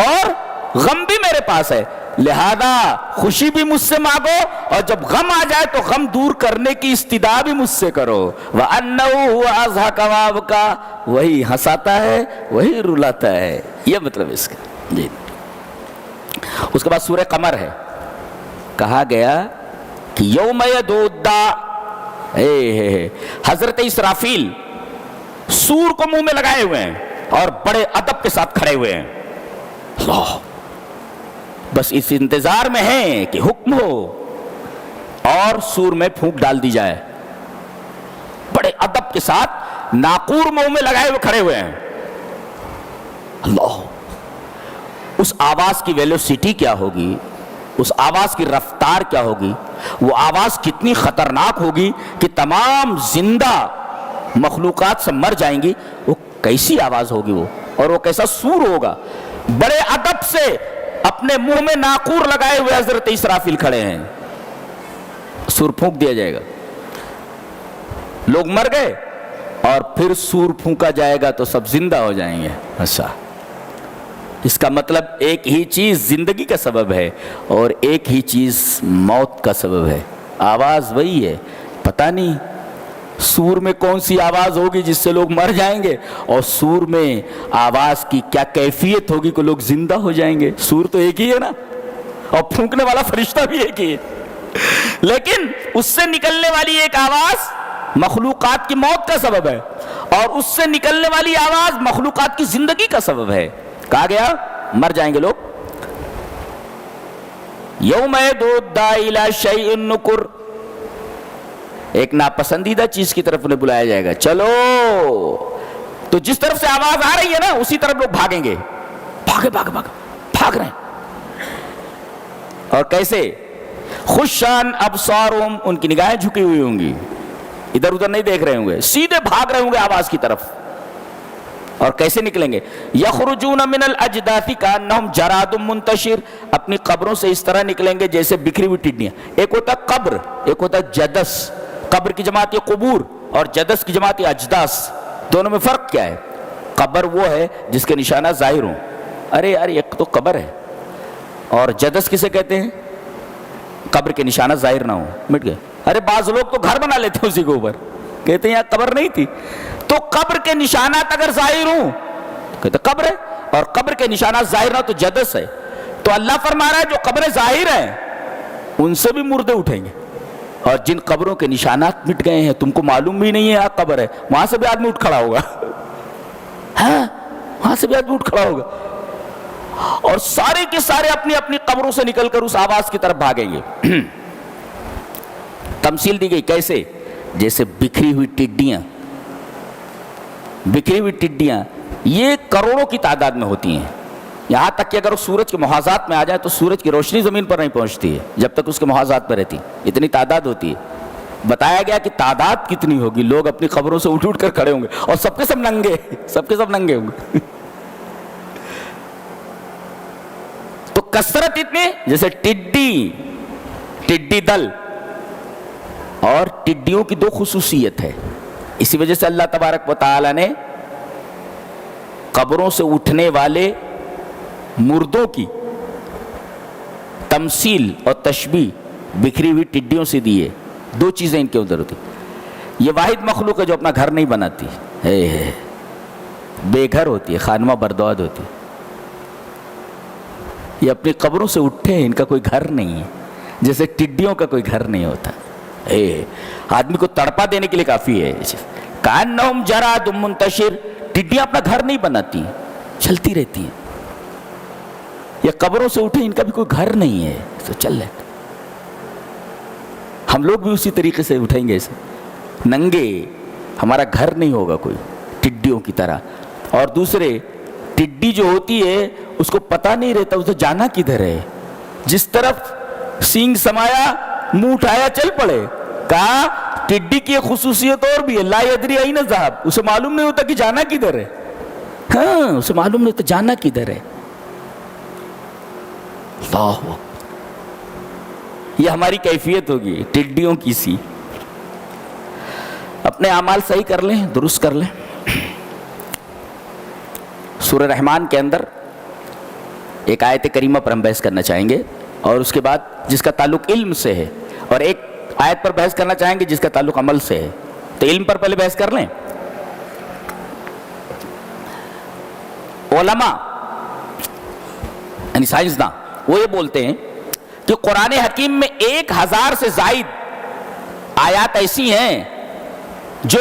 اور غم بھی میرے پاس ہے، لہذا خوشی بھی مجھ سے مانگو، اور جب غم آ جائے تو غم دور کرنے کی استدعا بھی مجھ سے کرو. وَأَنَّهُ هُوَ أَضْحَكَ وَأَبْكَىٰ، وہی ہنساتا ہے وہی رلاتا ہے. یہ مطلب اس کا. جی اس کے بعد سورہ قمر ہے. کہا گیا کہ یوم یدعو الداع، حضرت اسرافیل سور کو منہ میں لگائے ہوئے ہیں اور بڑے ادب کے ساتھ کھڑے ہوئے ہیں. اللہ بس اس انتظار میں ہیں کہ حکم ہو اور سور میں پھونک ڈال دی جائے. بڑے ادب کے ساتھ ناقور منہ میں لگائے ہوئے کھڑے ہوئے ہیں. اللہ اس آواز کی ویلوسٹی کیا ہوگی، اس آواز کی رفتار کیا ہوگی، وہ آواز کتنی خطرناک ہوگی کہ تمام زندہ مخلوقات سے مر جائیں گی. وہ کیسی آواز ہوگی وہ، اور وہ کیسا سور ہوگا. بڑے ادب سے اپنے منہ میں ناقور لگائے ہوئے حضرت اسرافیل کھڑے ہیں. سور پھونک دیا جائے گا، لوگ مر گئے اور پھر سور پھونکا جائے گا تو سب زندہ ہو جائیں گے. اچھا اس کا مطلب ایک ہی چیز زندگی کا سبب ہے اور ایک ہی چیز موت کا سبب ہے. آواز وہی ہے. پتہ نہیں سور میں کون سی آواز ہوگی جس سے لوگ مر جائیں گے، اور سور میں آواز کی کیا کیفیت ہوگی کہ لوگ زندہ ہو جائیں گے. سور تو ایک ہی ہے نا، اور پھونکنے والا فرشتہ بھی ایک ہی ہے، لیکن اس سے نکلنے والی ایک آواز مخلوقات کی موت کا سبب ہے، اور اس سے نکلنے والی آواز مخلوقات کی زندگی کا سبب ہے. کہا گیا مر جائیں گے لوگ. یوم یدعو الداعی الی شیء نکر، ایک ناپسندیدہ چیز کی طرف انہیں بلایا جائے گا، چلو، تو جس طرف سے آواز آ رہی ہے نا اسی طرف لوگ بھاگیں گے، بھاگ رہے ہیں. اور کیسے؟ خشان ابصارہم، ان کی نگاہیں جھکی ہوئی ہوں گی، ادھر ادھر نہیں دیکھ رہے ہوں گے، سیدھے بھاگ رہے ہوں گے آواز کی طرف. اور کیسے نکلیں گے؟ یخرجون من الاجداث کانہم جراد منتشر، اپنی قبروں سے اس طرح نکلیں گے جیسے بکھری ہوئی ٹڈیاں. ایک ہوتا قبر، ایک ہوتا جدس. قبر کی جماعت یہ قبور اور جدس کی جماعت یہ اجداث. دونوں میں فرق کیا ہے؟ قبر وہ ہے جس کے نشانات ظاہر ہوں، ارے یار ایک تو قبر ہے. اور جدس کسے کہتے ہیں؟ قبر کے نشانات ظاہر نہ ہوں، مٹ گئے. ارے بعض لوگ تو گھر بنا لیتے ہیں اسی کے اوپر، کہتے ہیں یہاں قبر نہیں تھی. تو قبر کے نشانات اگر ظاہر ہوں کہتے قبر ہے، اور قبر کے نشانات ظاہر نہ ہو تو جدس ہے. تو اللہ فرما رہا ہے جو قبریں ظاہر ہیں ان سے بھی مردے اٹھیں گے، اور جن قبروں کے نشانات مٹ گئے ہیں تم کو معلوم بھی نہیں ہے یہاں قبر ہے، وہاں سے بھی آدمی اٹھ کھڑا ہوگا. ہاں وہاں سے بھی آدمی اٹھ کھڑا ہوگا، اور سارے کے سارے اپنی اپنی قبروں سے نکل کر اس آواز کی طرف بھاگیں گے. تمثیل دی گئی کیسے؟ جیسے بکھری ہوئی ٹڈیاں. بکھری ہوئی ٹڈیاں یہ کروڑوں کی تعداد میں ہوتی ہیں، یہاں تک کہ اگر وہ سورج کے محاذات میں آ جائے تو سورج کی روشنی زمین پر نہیں پہنچتی ہے جب تک اس کے محاذات پر رہتی. اتنی تعداد ہوتی ہے. بتایا گیا کہ تعداد کتنی ہوگی، لوگ اپنی قبروں سے اٹھ کر کھڑے ہوں گے اور سب کے سب ننگے، سب کے سب ننگے ہوں گے. تو کثرت اتنی، جیسے ٹڈی دل. اور ٹڈیوں کی دو خصوصیت ہے، اسی وجہ سے اللہ تبارک و تعالی نے قبروں سے اٹھنے والے مردوں کی تمثیل اور تشبیہ بکھری ہوئی ٹڈیوں سے دی ہے. دو چیزیں ان کے اندر ہوتی. یہ واحد مخلوق ہے جو اپنا گھر نہیں بناتی ہے، بے گھر ہوتی ہے، خانمہ بردواد ہوتی ہے. یہ اپنی قبروں سے اٹھے ہیں، ان کا کوئی گھر نہیں ہے، جیسے ٹڈیوں کا کوئی گھر نہیں ہوتا. آدمی کو تڑپا دینے کے لیے کافی ہے. کانہم جراد منتشر، ٹڈیاں اپنا گھر نہیں بناتی، چلتی رہتی ہیں. یہ قبروں سے اٹھے، ان کا بھی کوئی گھر نہیں ہے تو چل رہے. ہم لوگ بھی اسی طریقے سے اٹھیں گے، ایسے ننگے، ہمارا گھر نہیں ہوگا کوئی، ٹڈیوں کی طرح. اور دوسرے، ٹڈی جو ہوتی ہے اس کو پتہ نہیں رہتا اسے جانا کدھر ہے. جس طرف سینگ سمایا منہ اٹھایا چل پڑے. کہا ٹڈی کی خصوصیت اور بھی ہے، لا یدری این ذہب، اسے معلوم نہیں ہوتا کہ جانا کدھر ہے. ہاں اسے معلوم نہیں ہوتا جانا کدھر ہے. اللہ، یہ ہماری کیفیت ہوگی ٹڈیوں کی سی. اپنے اعمال صحیح کر لیں، درست کر لیں. سورہ رحمان کے اندر ایک آیت کریمہ پر ہم بحث کرنا چاہیں گے، اور اس کے بعد جس کا تعلق علم سے ہے، اور ایک آیت پر بحث کرنا چاہیں گے جس کا تعلق عمل سے ہے. تو علم پر پہلے بحث کر لیں. علماء یعنی سائنسداں وہ یہ بولتے ہیں کہ قرآن حکیم میں 1000 سے زائد آیات ایسی ہیں جو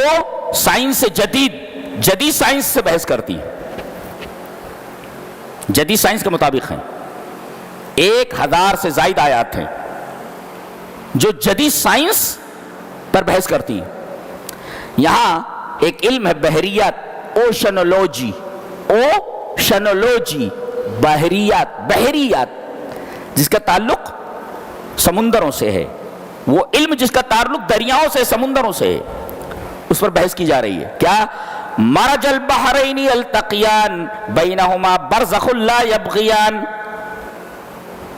سائنس سے جدید سائنس سے بحث کرتی ہیں، جدید سائنس کے مطابق ہیں. 1000 سے زائد آیات ہیں جو جدید سائنس پر بحث کرتی ہیں. یہاں ایک علم ہے بحریات، اوشنولوجی، بحریات جس کا تعلق سمندروں سے ہے. وہ علم جس کا تعلق دریاؤں سے، سمندروں سے ہے، اس پر بحث کی جا رہی ہے. کیا؟ مرج البحرین یلتقیان بینہما برزخ لا یبغیان.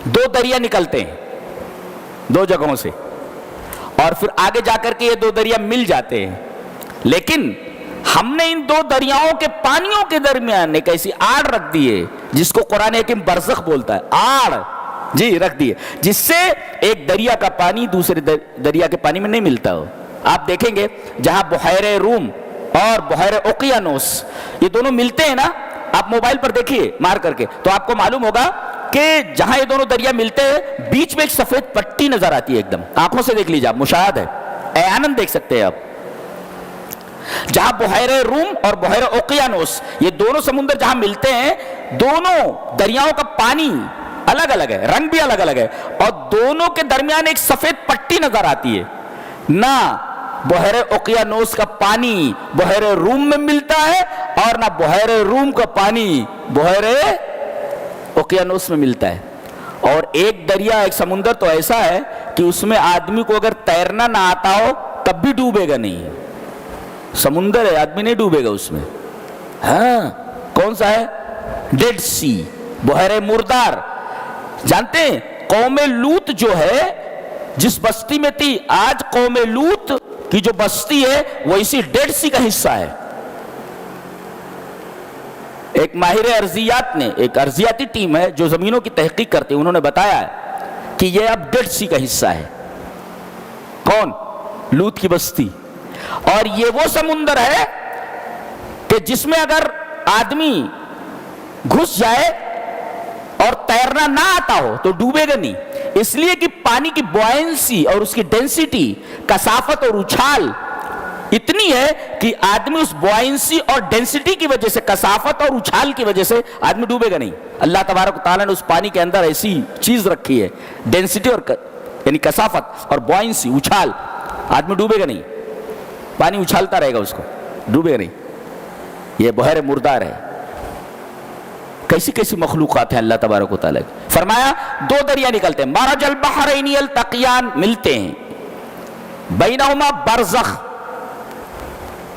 دو دریا نکلتے ہیں دو جگہوں سے، اور پھر آگے جا کر کے یہ دو دریا مل جاتے ہیں، لیکن ہم نے ان دو دریاؤں کے پانیوں کے درمیان ایک ایسی آڑ رکھ دی ہے جس کو قرآن حکیم برزخ بولتا ہے. آڑ جی رکھ دی ہے، جس سے ایک دریا کا پانی دوسرے دریا کے پانی میں نہیں ملتا ہو. آپ دیکھیں گے جہاں بحیرہ روم اور بحیرہ اوقیانوس یہ دونوں ملتے ہیں نا، آپ موبائل پر دیکھیے مار کر کے تو آپ کو معلوم ہوگا کہ جہاں یہ دونوں دریا ملتے ہیں بیچ میں ایک سفید پٹی نظر آتی ہے. ایک دم آنکھوں سے دیکھ لیجیے، آپ مشاہد ہے، عیاناً دیکھ سکتے ہیں آپ. جہاں بحیرہ روم اور بحیرہ اوقیانوس یہ دونوں سمندر جہاں ملتے ہیں، دونوں دریاؤں کا پانی الگ الگ ہے، رنگ بھی الگ الگ ہے، اور دونوں کے درمیان ایک سفید پٹی نظر آتی ہے. نہ بحیرہ اوقیانوس کا پانی بحیرہ روم میں ملتا ہے اور نہ بحیرہ روم کا پانی بحیرہ اوقیانوس میں ملتا ہے. اور ایک دریا، ایک سمندر تو ایسا ہے کہ اس میں آدمی کو اگر تیرنا نہ آتا ہو تب بھی ڈوبے گا نہیں. سمندر ہے، آدمی نہیں ڈوبے گا اس میں. ہاں، کون سا ہے؟ ڈیڈ سی، بحیرہ مردار. جانتے ہیں قوم لوط جو ہے جس بستی میں تھی، آج قوم لوط کی جو بستی ہے وہ اسی ڈیڈ سی کا حصہ ہے. ایک ماہر ارضیات نے، ایک ارضیاتی ٹیم ہے جو زمینوں کی تحقیق کرتے ہیں، انہوں نے بتایا ہے کہ یہ اب ڈیڈ سی کا حصہ ہے. کون؟ لوط کی بستی. اور یہ وہ سمندر ہے کہ جس میں اگر آدمی گھس جائے اور تیرنا نہ آتا ہو تو ڈوبے گا نہیں. اس لیے کہ پانی کی بوائنسی اور اس کی ڈینسٹی، کثافت اور اچھال اتنی ہے کہ آدمی اس بوائنسی اور ڈینسٹی کی وجہ سے، کثافت اور اچھال کی وجہ سے آدمی ڈوبے گا نہیں. اللہ تبارک و تعالیٰ نے اس پانی کے اندر ایسی چیز رکھی ہے، ڈینسٹی اور یعنی کثافت اور بوائنسی، اچھال. آدمی ڈوبے گا نہیں، پانی اچھالتا رہے گا اس کو، ڈوبے گا نہیں. یہ بحیرہ مردار ہے. کیسی کیسی مخلوقات ہیں اللہ تبارک و تعالیٰ کی. فرمایا دو دریا نکلتے ہیں، مرج البحرین یلتقیان، ملتے ہیں، بینہما برزخ.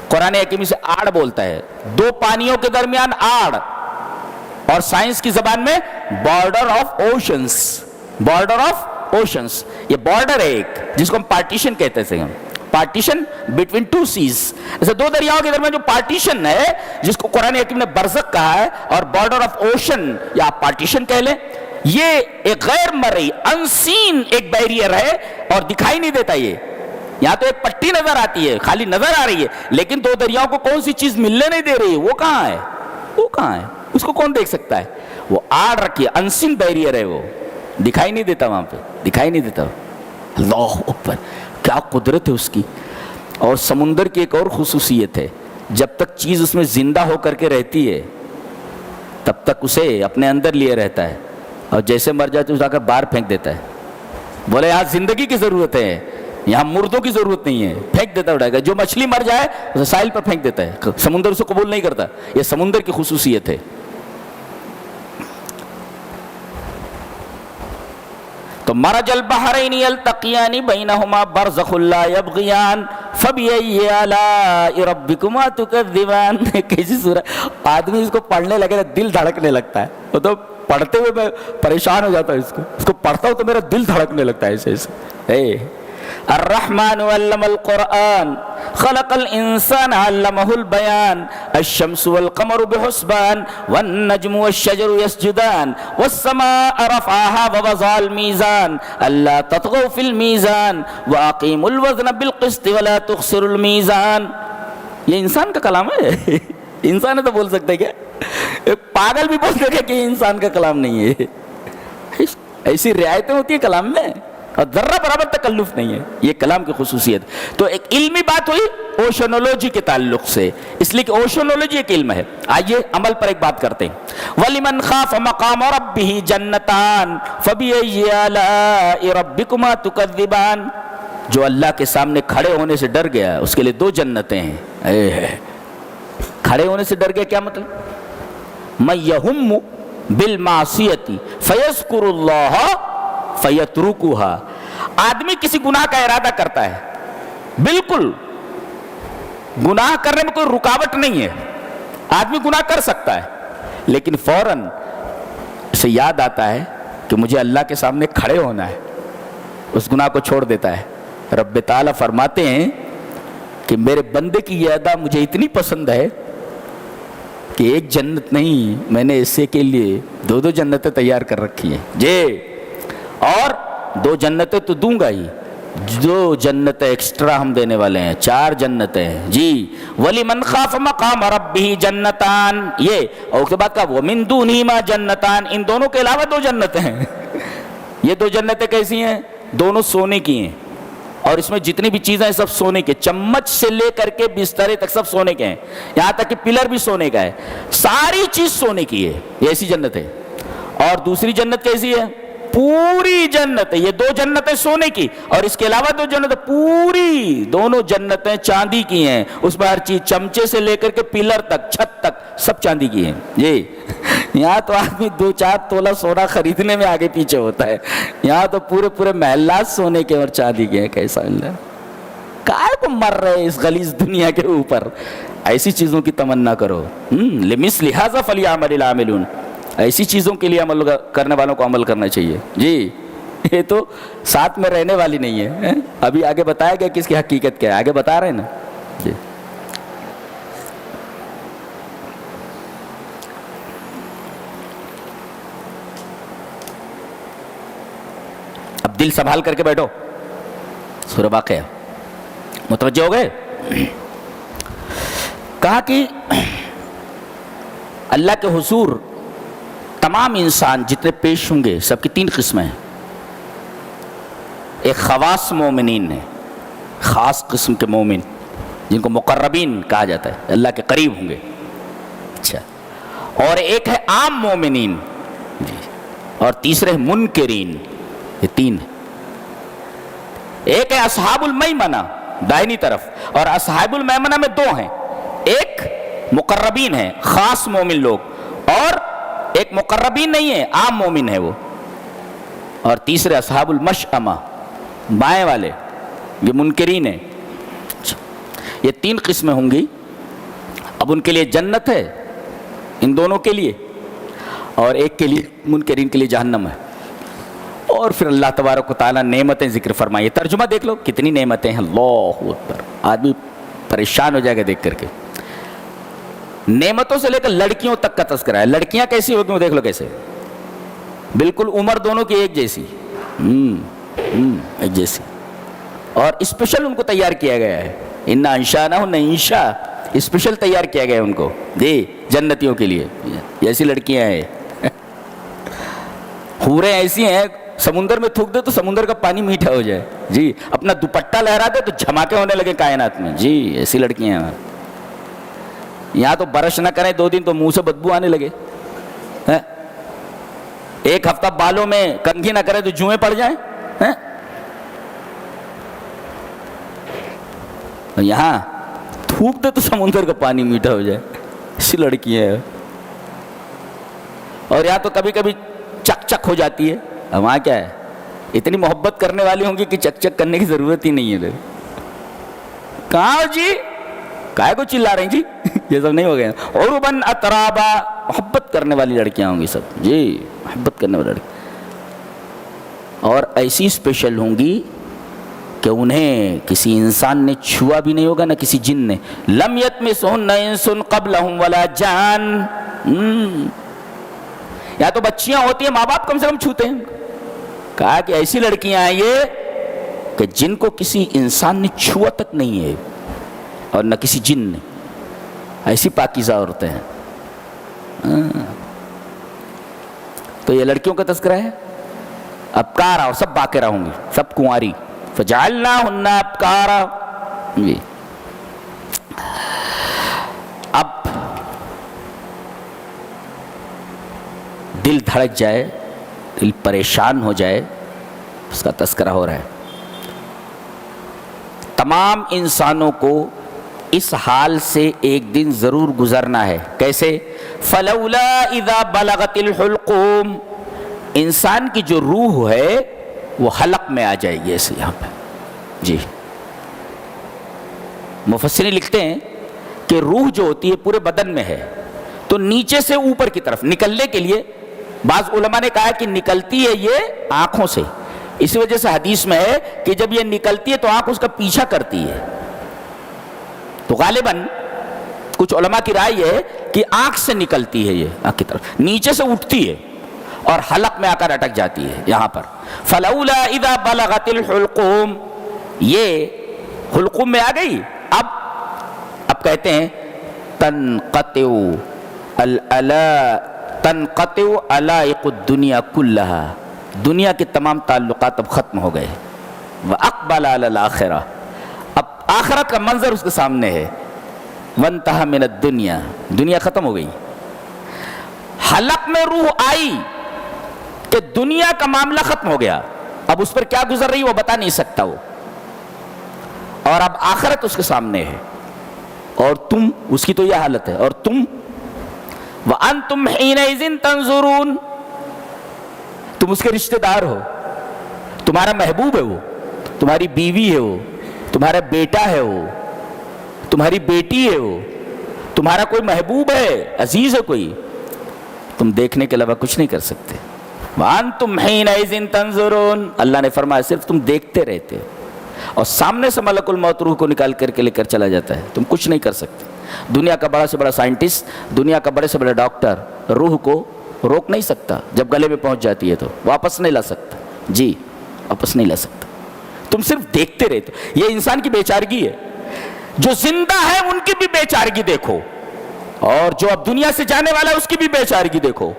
قرآن حکیم سے آڑ بولتا ہے، دو پانیوں کے درمیان آڑ، اور سائنس کی زبان میں border of oceans. Border of oceans, یہ بارڈر ہے ایک جس کو ہم پارٹیشن کہتے ہیں. Partition between two seas. ایسے دو دریاؤں کے درمیان جو پارٹیشن ہے جس کو قرآن حکیم نے برزخ کہا ہے اور بارڈر آف اوشن یا آپ پارٹیشن کہہ لیں، یہ ایک غیر مرئی انسین ایک بیریئر ہے اور دکھائی نہیں دیتا. یہ یہاں تو ایک پٹی نظر آتی ہے، خالی نظر آ رہی ہے، لیکن دو دریاؤں کو کون سی چیز ملنے نہیں دے رہی ہے. وہ کہاں ہے؟ وہ کہاں ہے؟ اس کو کون دیکھ سکتا ہے؟ وہ آڑ رکھی ہے، انسین بیریئر ہے، وہ دکھائی نہیں دیتا، وہاں پہ دکھائی نہیں دیتا. اللہ اکبر، کیا قدرت ہے اس کی. اور سمندر کی ایک اور خصوصیت ہے، جب تک چیز اس میں زندہ ہو کر کے رہتی ہے تب تک اسے اپنے اندر لیے رہتا ہے، اور جیسے مر جاتے اس جا کر باہر پھینک دیتا ہے. بولے یہاں زندگی کی ضرورت ہے، یہاں مردوں کی ضرورت نہیں ہے. پھینک دیتا اٹھائے گا. جو مچھلی مر جائے اسے ساحل پر پھینک دیتا ہے، سمندر اسے قبول نہیں کرتا. یہ سمندر کی خصوصیت ہے. تو مرج البحرین یلتقیان بینہما برزخ لا یبغیان فبأی آلاء ربکما تکذبان. کیسی سورہ، آدمی اس کو پڑھنے لگے تو دل دھڑکنے لگتا ہے. وہ تو پڑھتے ہوئے میں پریشان ہو جاتا ہوں. اس کو پڑھتا ہوں تو میرا دل دھڑکنے لگتا ہے ایسے ایسے. الرحمن علم القرآن خلق الانسان علمه البیان الشمس والقمر بحسبان والنجم والشجر يسجدان والسماء رفعها ووضع الميزان الا تطغوا في الميزان واقيموا الوزن بالقسط ولا تخسروا الميزان. یہ انسان کا کلام ہے. انسان ہے تو بول سکتے کیا؟ ایک پاگل بھی بول سکے کہ یہ انسان کا کلام نہیں ہے. ایسی رعایتیں ہوتی ہیں کلام میں اور ذرہ برابر تکلف نہیں ہے. یہ کلام کی خصوصیت. تو ایک علمی بات ہوئی اوشنولوجی کے تعلق سے، اس لیے کہ اوشنولوجی ایک علم ہے. آئیے عمل پر ایک بات کرتے ہیں. وَلِمَنْ خَافَ مَقَامَ رَبِّهِ جَنَّتَانِ فَبِأَيِّ آلَاءِ رَبِّكُمَا تُكَذِّبَانِ. جو اللہ کے سامنے کھڑے ہونے سے ڈر گیا اس کے لیے دو جنتیں ہیں. کھڑے ہونے سے ڈر گیا کیا مطلب؟ مَن يَهُمُّ بِالْمَعْصِيَةِ فَيَذْكُرُ اللَّهَ فَيَتْرُكُهَا. آدمی کسی گناہ کا ارادہ کرتا ہے، بالکل گناہ کرنے میں کوئی رکاوٹ نہیں ہے، آدمی گناہ کر سکتا ہے، لیکن فوراً اسے یاد آتا ہے کہ مجھے اللہ کے سامنے کھڑے ہونا ہے، اس گناہ کو چھوڑ دیتا ہے. رب تعالیٰ فرماتے ہیں کہ میرے بندے کی یہ ادا مجھے اتنی پسند ہے کہ ایک جنت نہیں، میں نے اسے کے لیے دو دو جنتیں تیار کر رکھی ہیں. جی، اور دو جنتیں تو دوں گا ہی، دو جنتیں ایکسٹرا ہم دینے والے ہیں، 4 جنتیں ہیں. جی، وَلِمَنْ خَافَ مَقَامَ رَبِّهِ جَنَّتَانِ. یہ اور اس کے بعد کہا وَمِن دُونِهِمَا جَنَّتَانِ. ان دونوں کے علاوہ 2 جنتیں ہیں. یہ 2 جنتیں کیسی ہیں؟ دونوں سونے کی ہیں، اور اس میں جتنی بھی چیزیں سب سونے کے، چمچ سے لے کر کے بسترے تک سب سونے کے ہیں، یہاں تک کہ پلر بھی سونے کا ہے، ساری چیز سونے کی ہے. یہ ایسی جنت ہے. اور دوسری جنت کیسی ہے؟ پوری جنت ہے. یہ 2 جنتیں سونے کی اور اس کے علاوہ 2 جنتیں پوری دونوں جنتیں چاندی کی ہیں. اس میں ہر چیز چمچے سے لے کر کے پلر تک چھت تک سب چاندی کی ہیں. جی یہاں تو آدمی 2-4 تولہ سونا خریدنے میں آگے پیچھے ہوتا ہے, یہاں تو پورے محلات سونے کے اور چاندی کے ہیں. کیسا اللہ کائے کو مر رہے اس غلیظ دنیا کے اوپر. ایسی چیزوں کی تمنا کرو. لمثل ھذا فلیعمل العاملون. ایسی چیزوں کے لیے عمل کرنے والوں کو عمل کرنا چاہیے. جی یہ تو ساتھ میں رہنے والی نہیں ہے. ابھی آگے بتایا گیا کہ اس کی حقیقت کیا ہے, آگے بتا رہے ہیں نا. جی اب دل سنبھال کر کے بیٹھو. سورہ واقعہ متوجہ ہو گئے. کہا کہ اللہ کے حضور تمام انسان جتنے پیش ہوں گے سب کی 3 قسمیں ہیں. ایک خواص مومنین ہے, خاص قسم کے مومن جن کو مقربین کہا جاتا ہے, اللہ کے قریب ہوں گے. اچھا, اور ایک ہے عام مومنین, اور تیسرے ہیں منکرین. یہ 3 ہیں. ایک ہے اصحاب المیمنہ دائنی طرف, اور اصحاب المیمنہ میں 2 ہیں. ایک مقربین ہے خاص مومن لوگ, اور ایک مقربین نہیں ہے عام مومن ہے وہ, اور تیسرے اصحاب المشأمہ بائیں والے, یہ منکرین ہیں. یہ 3 قسمیں ہوں گی. اب ان کے لیے جنت ہے ان دونوں کے لیے, اور ایک کے لیے منکرین کے لیے جہنم ہے. اور پھر اللہ تبارک و تعالیٰ نعمتیں ذکر فرمائیے. ترجمہ دیکھ لو کتنی نعمتیں ہیں. اللہ اکبر, آدمی پریشان ہو جائے گا دیکھ کر کے. نعمتوں سے لے کر لڑکیوں تک کا تذکرہ ہے. لڑکیاں کیسی ہوگی وہ دیکھ لو کیسے, بالکل عمر دونوں کی ایک جیسی, ایک جیسی, اور اسپیشل ان کو تیار کیا گیا ہے. انا انشأناہن انشاء, اسپیشل تیار کیا گیا ہے ان کو جی جنتیوں کے لیے. ایسی لڑکیاں ہیں, حوریں ایسی ہیں سمندر میں تھوک دے تو سمندر کا پانی میٹھا ہو جائے. جی اپنا دوپٹہ لہرا دے تو جھماکے ہونے لگے کائنات میں. جی ایسی لڑکیاں ہیں. یہاں تو برش نہ کریں 2 دن تو منہ سے بدبو آنے لگے. ایک ہفتہ بالوں میں کنگھی نہ کریں تو جوئیں پڑ جائیں. یہاں تھوک دے تو سمندر کا پانی میٹھا ہو جائے. ایسی لڑکیاں ہیں. اور یہاں تو کبھی کبھی چک چک ہو جاتی ہے. وہاں کیا ہے, اتنی محبت کرنے والی ہوں گی کہ چک چک کرنے کی ضرورت ہی نہیں ہے. کہاں جی کائے کو چلا رہے ہیں جی, یہ سب نہیں ہو گیا. عرباً اترابا, محبت کرنے والی لڑکیاں ہوں گی سب. جی محبت کرنے والی لڑکی, اور ایسی اسپیشل ہوں گی کہ انہیں کسی انسان نے چھوا بھی نہیں ہوگا نہ کسی جن نے. لم یطمثہن انس قبلہم ولا جان. یا تو بچیاں ہوتی ہیں, ماں باپ کم سے کم چھوتے ہیں. کہا کہ ایسی لڑکیاں ہیں یہ کہ جن کو کسی انسان نے چھوا تک نہیں ہے اور نہ کسی جن نے. ایسی پاکیزہ عورتیں ہیں. تو یہ لڑکیوں کا تذکرہ ہے. ابکارا, اور سب باقرہ ہوں گی, سب کنواری. فجعلناہن ابکارا. جی اب دل دھڑک جائے, دل پریشان ہو جائے, اس کا تذکرہ ہو رہا ہے. تمام انسانوں کو اس حال سے ایک دن ضرور گزرنا ہے. کیسے؟ فلولا اذا بلغت الحلقوم, انسان کی جو روح ہے وہ حلق میں آ جائے گی ایسے یہاں پہ. جی مفسرین لکھتے ہیں کہ روح جو ہوتی ہے پورے بدن میں ہے, تو نیچے سے اوپر کی طرف نکلنے کے لیے بعض علماء نے کہا کہ نکلتی ہے یہ آنکھوں سے. اس وجہ سے حدیث میں ہے کہ جب یہ نکلتی ہے تو آنکھ اس کا پیچھا کرتی ہے. تو غالباً کچھ علماء کی رائے یہ ہے کہ آنکھ سے نکلتی ہے, یہ آنکھ کی طرف نیچے سے اٹھتی ہے اور حلق میں آ کر اٹک جاتی ہے یہاں پر. فلولا اذا بلغت الحلقوم, یہ حلقوم میں آ گئی. اب کہتے ہیں تنقطع علائق الدنیا کلہا, دنیا کے تمام تعلقات اب ختم ہو گئے. واقبل علی الاخرہ, اب آخرت کا منظر اس کے سامنے ہے. وانتہا من الدنیا, دنیا ختم ہو گئی. حلق میں روح آئی کہ کہ دنیا کا معاملہ ختم ہو گیا، اب اس پر کیا گزر رہی وہ بتا نہیں سکتا وہ، اور اب آخرت اس کے سامنے ہے، اور تم، اس کی تو یہ حالت ہے، اور تم وَأَنْتُمْ حِينَئِذٍ تَنْظُرُونَ، تم اس کے رشتہ دار ہو، تمہارا محبوب ہے وہ، تمہاری بیوی ہے وہ، تمہارا بیٹا ہے وہ، تمہاری بیٹی ہے وہ، تمہارا کوئی محبوب ہے، عزیز ہے کوئی، تم دیکھنے کے علاوہ کچھ نہیں کر سکتے۔ وَأَنْتُمْ حِينَئِذٍ تَنْظُرُونَ، اللہ نے فرمایا صرف تم دیکھتے رہتے ہو، اور سامنے سے ملک الموت روح کو نکال کر کے لے کر چلا جاتا ہے، تم کچھ نہیں کر سکتے۔ دنیا کا بڑا سے بڑا سائنٹسٹ، دنیا کا بڑے سے بڑا ڈاکٹر روح کو روک نہیں سکتا، جب گلے میں پہنچ جاتی ہے تو واپس نہیں لا سکتا، جی واپس نہیں لا سکتا، تم صرف دیکھتے رہتے ہو۔ یہ انسان کی بیچارگی ہے، جو زندہ ہے ان کی بھی بیچارگی دیکھو، اور جو اب دنیا سے جانے والا ہے اس کی بھی بیچارگی دیکھو،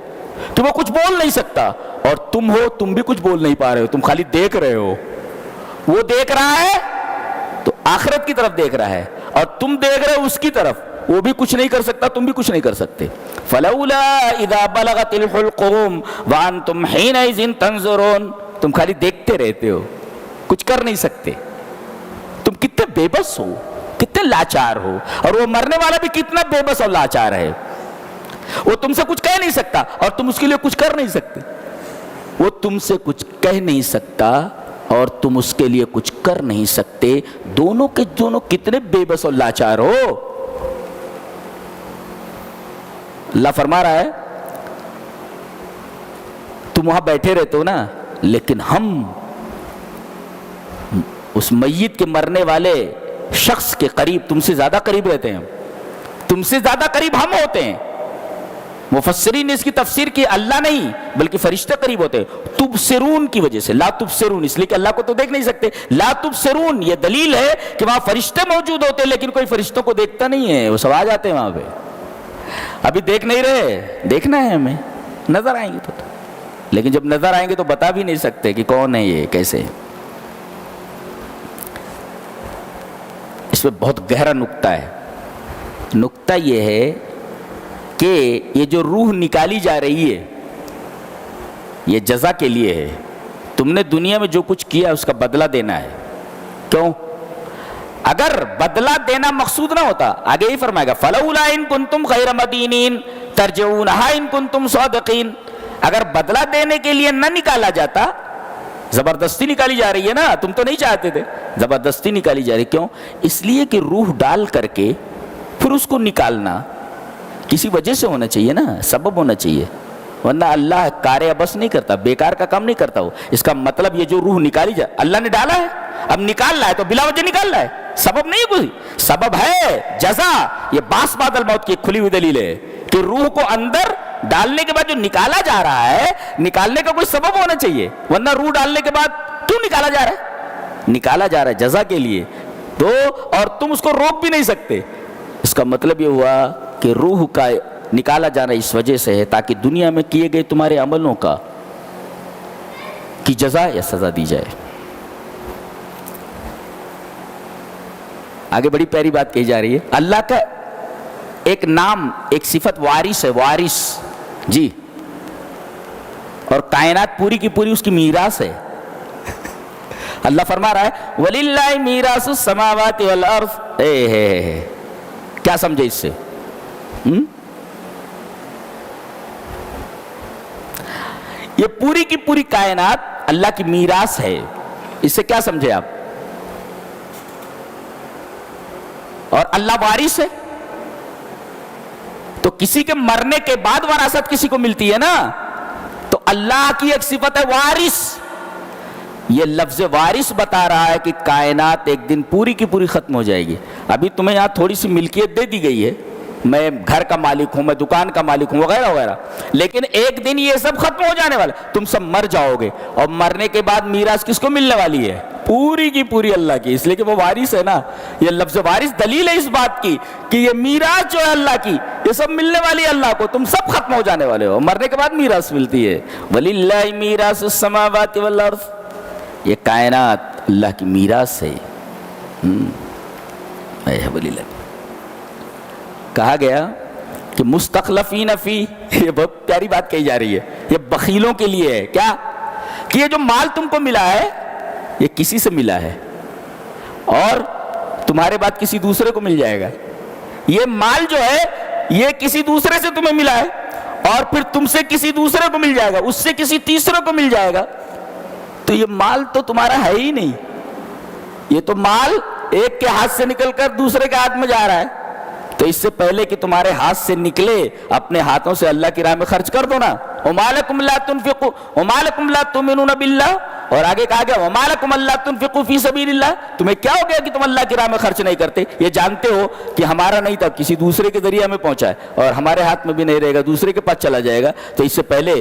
کہ وہ کچھ بول نہیں سکتا، اور تم ہو، تم بھی کچھ بول نہیں پا رہے ہو، تم خالی دیکھ رہے ہو۔ وہ دیکھ رہا ہے تو آخرت کی طرف دیکھ رہا ہے، اور تم دیکھ رہے ہو اس کی طرف، وہ بھی کچھ نہیں کر سکتا، تم بھی کچھ نہیں کر سکتے۔ فَلَوْلَا إِذَا بَلَغَتِ الْحُلْقُومَ وَأَنْتُمْ حِينَئِذٍ تَنْظُرُونَ، تم خالی دیکھتے رہتے ہو، کچھ کر نہیں سکتے۔ تم کتنے بے بس ہو، کتنے لاچار ہو، اور وہ مرنے والا بھی کتنا بے بس اور لاچار ہے، وہ تم سے کچھ کہہ نہیں سکتا اور تم اس کے لیے کچھ کر نہیں سکتے، وہ تم سے کچھ کہہ نہیں سکتا اور تم اس کے لیے کچھ کر نہیں سکتے، دونوں کے دونوں کتنے بے بس اور لاچار ہو۔ اللہ فرما رہا ہے تم وہاں بیٹھے رہتے ہو نا، لیکن ہم اس میت کے مرنے والے شخص کے قریب تم سے زیادہ قریب رہتے ہیں، تم سے زیادہ قریب ہم ہوتے ہیں۔ مفسرین نے اس کی تفسیر کی اللہ نہیں بلکہ فرشتے قریب ہوتے ہیں، تبصرون کی وجہ سے، لا تبصرون اس لیے کہ اللہ کو تو دیکھ نہیں سکتے، لا تبصرون یہ دلیل ہے کہ وہاں فرشتے موجود ہوتے ہیں، لیکن کوئی فرشتوں کو دیکھتا نہیں ہے، وہ سب آ جاتے ہیں وہاں پہ۔ ابھی دیکھ نہیں رہے، دیکھنا ہے ہمیں، نظر آئیں گے تو، لیکن جب نظر آئیں گے تو بتا بھی نہیں سکتے کہ کون ہے یہ، کیسے۔ اس میں بہت گہرا نکتہ ہے، نکتہ یہ ہے کہ یہ جو روح نکالی جا رہی ہے یہ جزا کے لیے ہے، تم نے دنیا میں جو کچھ کیا اس کا بدلہ دینا ہے۔ کیوں؟ اگر بدلہ دینا مقصود نہ ہوتا، آگے ہی فرمائے گا فَلَوْلَا إِن كُنتُمْ غَيْرَ مَدِينِينَ تَرْجِعُونَهَا إِن كُنتُمْ صَادِقِينَ، اگر بدلہ دینے کے لیے نہ نکالا جاتا، زبردستی نکالی جا رہی ہے نا، تم تو نہیں چاہتے تھے، زبردستی نکالی جا رہی، کیوں؟ اس لیے کہ روح ڈال کر کے پھر اس کو نکالنا کسی وجہ سے ہونا چاہیے نا، سبب ہونا چاہیے، ورنہ اللہ کار عبث نہیں کرتا، بیکار کا کام نہیں کرتا وہ۔ اس کا مطلب یہ جو روح نکالی جائے، اللہ نے ڈالا ہے، اب نکال رہا ہے تو بلا وجہ نکال رہا ہے، سبب نہیں کوئی، سبب ہے جزا۔ یہ باس بعد الموت کی کھلی ہوئی دلیل ہے کہ روح کو اندر ڈالنے کے بعد جو نکالا جا رہا ہے، نکالنے کا کوئی سبب ہونا چاہیے، ورنہ روح ڈالنے کے بعد کیوں نکالا جا رہا ہے؟ نکالا جا رہا ہے جزا کے لیے تو، اور تم اس کو روک بھی نہیں سکتے۔ اس کا مطلب یہ ہوا کہ روح کا نکالا جانا اس وجہ سے ہے تاکہ دنیا میں کیے گئے تمہارے عملوں کا کی جزا یا سزا دی جائے۔ آگے بڑی پیاری بات کہی جا رہی ہے، اللہ کا ایک نام، ایک صفت وارث ہے، وارث جی، اور کائنات پوری کی پوری اس کی میراث ہے۔ اللہ فرما رہا ہے وَلِلَّهِ مِيرَاثُ السَّمَاوَاتِ وَالْأَرْضِ، کیا سمجھے اس سے؟ یہ پوری کی پوری کائنات اللہ کی میراث ہے، اس سے کیا سمجھے آپ؟ اور اللہ وارث ہے، تو کسی کے مرنے کے بعد وراثت کسی کو ملتی ہے نا، تو اللہ کی ایک صفت ہے وارث۔ یہ لفظ وارث بتا رہا ہے کہ کائنات ایک دن پوری کی پوری ختم ہو جائے گی۔ ابھی تمہیں یہاں تھوڑی سی ملکیت دے دی گئی ہے، میں گھر کا مالک ہوں، میں دکان کا مالک ہوں وغیرہ وغیرہ، لیکن ایک دن یہ سب ختم ہو جانے والا، تم سب مر جاؤ گے، اور مرنے کے بعد میراث کس کو ملنے والی ہے؟ پوری کی پوری اللہ کی، اس لیے کہ وہ وارث ہے نا۔ یہ لفظ وارث دلیل ہے اس بات کی کہ یہ میراث جو ہے اللہ کی، یہ سب ملنے والی ہے اللہ کو، تم سب ختم ہو جانے والے ہو، مرنے کے بعد میراث ملتی ہے۔ وَلِلَّهِ مِيرَاثُ السَّمَاوَاتِ وَالْأَرْضِ، یہ کائنات اللہ کی میراث ہے۔ کہا گیا کہ مستخلفین فی، یہ بہت پیاری بات کہی جا رہی ہے، یہ بخیلوں کے لیے ہے. کیا کہ یہ جو مال تم کو ملا ہے یہ کسی سے ملا ہے اور تمہارے بعد کسی دوسرے کو مل جائے گا. یہ مال جو ہے یہ کسی دوسرے سے تمہیں ملا ہے اور پھر تم سے کسی دوسرے کو مل جائے گا، اس سے کسی تیسرے کو مل جائے گا. تو یہ مال تو تمہارا ہے ہی نہیں، یہ تو مال ایک کے ہاتھ سے نکل کر دوسرے کے ہاتھ میں جا رہا ہے. تو اس سے پہلے کہ تمہارے ہاتھ سے نکلے اپنے ہاتھوں سے اللہ کی راہ میں خرچ کر دو نا. وَمَا لَكُمْ لَا تُنْفِقُوا وَمَا لَكُمْ لَا تُؤْمِنُونَ بِاللَّهِ، اور آگے کہا گیا وَمَا لَكُمْ أَلَّا تُنْفِقُوا فِي سَبِيلِ اللَّهِ، تمہیں کیا ہو گیا کہ تم اللہ کی راہ میں خرچ نہیں کرتے؟ یہ جانتے ہو کہ ہمارا نہیں تھا، کسی دوسرے کے ذریعے ہمیں پہنچا ہے اور ہمارے ہاتھ میں بھی نہیں رہے گا، دوسرے کے پاس چلا جائے گا. تو اس سے پہلے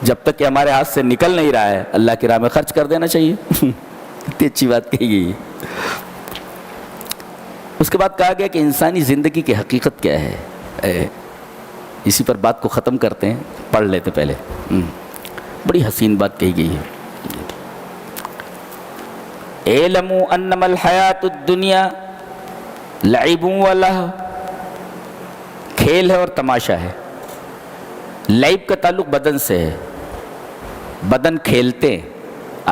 جب تک کہ ہمارے ہاتھ سے نکل نہیں رہا ہے اللہ کی راہ میں خرچ کر دینا چاہیے. اتنی اچھی بات کہی گئی. اس کے بعد کہا گیا کہ انسانی زندگی کی حقیقت کیا ہے. اسی پر بات کو ختم کرتے ہیں، پڑھ لیتے پہلے. بڑی حسین بات کہی گئی ہے. اعلموا انما الحیات الدنیا لعب ولہو، کھیل ہے اور تماشا ہے. لعب کا تعلق بدن سے ہے، بدن کھیلتے ہیں،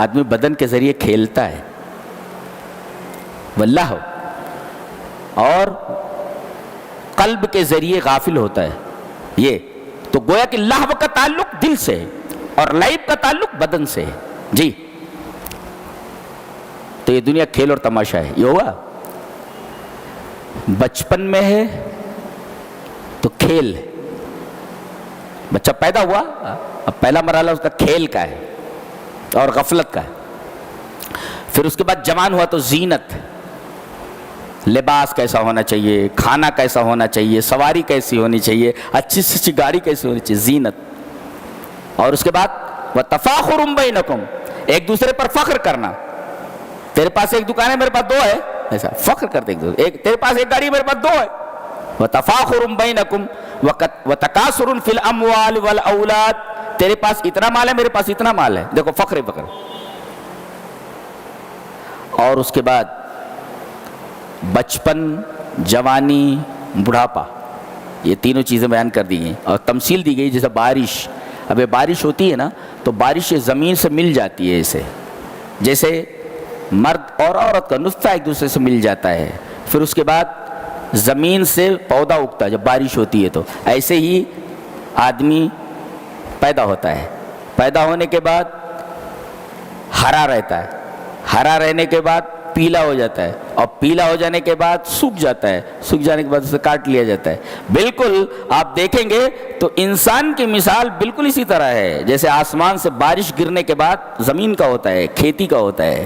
آدمی بدن کے ذریعے کھیلتا ہے. واللہو، اور قلب کے ذریعے غافل ہوتا ہے. یہ تو گویا کہ لہو کا تعلق دل سے ہے اور لعب کا تعلق بدن سے ہے. جی تو یہ دنیا کھیل اور تماشا ہے. یہ ہوا بچپن میں ہے تو کھیل ہے، بچہ پیدا ہوا اب پہلا مرحلہ اس کا کھیل کا ہے اور غفلت کا ہے. پھر اس کے بعد جوان ہوا تو زینت، لباس کیسا ہونا چاہیے، کھانا کیسا ہونا چاہیے، سواری کیسی ہونی چاہیے، اچھی سے اچھی گاڑی کیسی ہونی چاہیے، زینت. اور اس کے بعد وَتَفَاخُرٌ بَيْنَكُمْ، ایک دوسرے پر فخر کرنا. تیرے پاس ایک دکان ہے میرے پاس دو ہے، ایسا فخر کرتے ایک دوسرے. تیرے پاس ایک گاڑی ہے میرے پاس دو ہے. وَتَفَاخُرٌ بَيْنَكُمْ وَتَكَاثُرٌ فِي الْأَمْوَالِ وَالْأَوْلَادِ، تیرے پاس اتنا مال ہے میرے پاس اتنا مال ہے. دیکھو فخر فخر. اور اس کے بعد بچپن، جوانی، بڑھاپا، یہ تینوں چیزیں بیان کر دی گئی اور تمثیل دی گئی. جیسے بارش، اب یہ بارش ہوتی ہے نا تو بارش یہ زمین سے مل جاتی ہے، اسے جیسے مرد اور عورت کا نطفہ ایک دوسرے سے مل جاتا ہے. پھر اس کے بعد زمین سے پودا اگتا ہے جب بارش ہوتی ہے. تو ایسے ہی آدمی پیدا ہوتا ہے، پیدا ہونے کے بعد ہرا رہتا ہے، ہرا رہنے کے بعد پیلا ہو جاتا ہے اور پیلا ہو جانے کے بعد سوکھ جاتا ہے، سوکھ جانے کے بعد اسے کاٹ لیا جاتا ہے. بالکل آپ دیکھیں گے تو انسان کی مثال بالکل اسی طرح ہے جیسے آسمان سے بارش گرنے کے بعد زمین کا ہوتا ہے، کھیتی کا ہوتا ہے.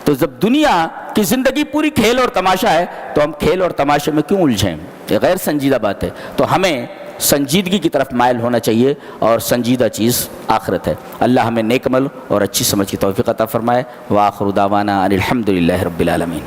تو جب دنیا کی زندگی پوری کھیل اور تماشا ہے تو ہم کھیل اور تماشے میں کیوں الجھیں؟ یہ غیر سنجیدہ بات ہے. تو ہمیں سنجیدگی کی طرف مائل ہونا چاہیے اور سنجیدہ چیز آخرت ہے. اللہ ہمیں نیک عمل اور اچھی سمجھ کی توفیق عطا فرمائے. وآخر دعوانا ان الحمد للہ رب العالمین.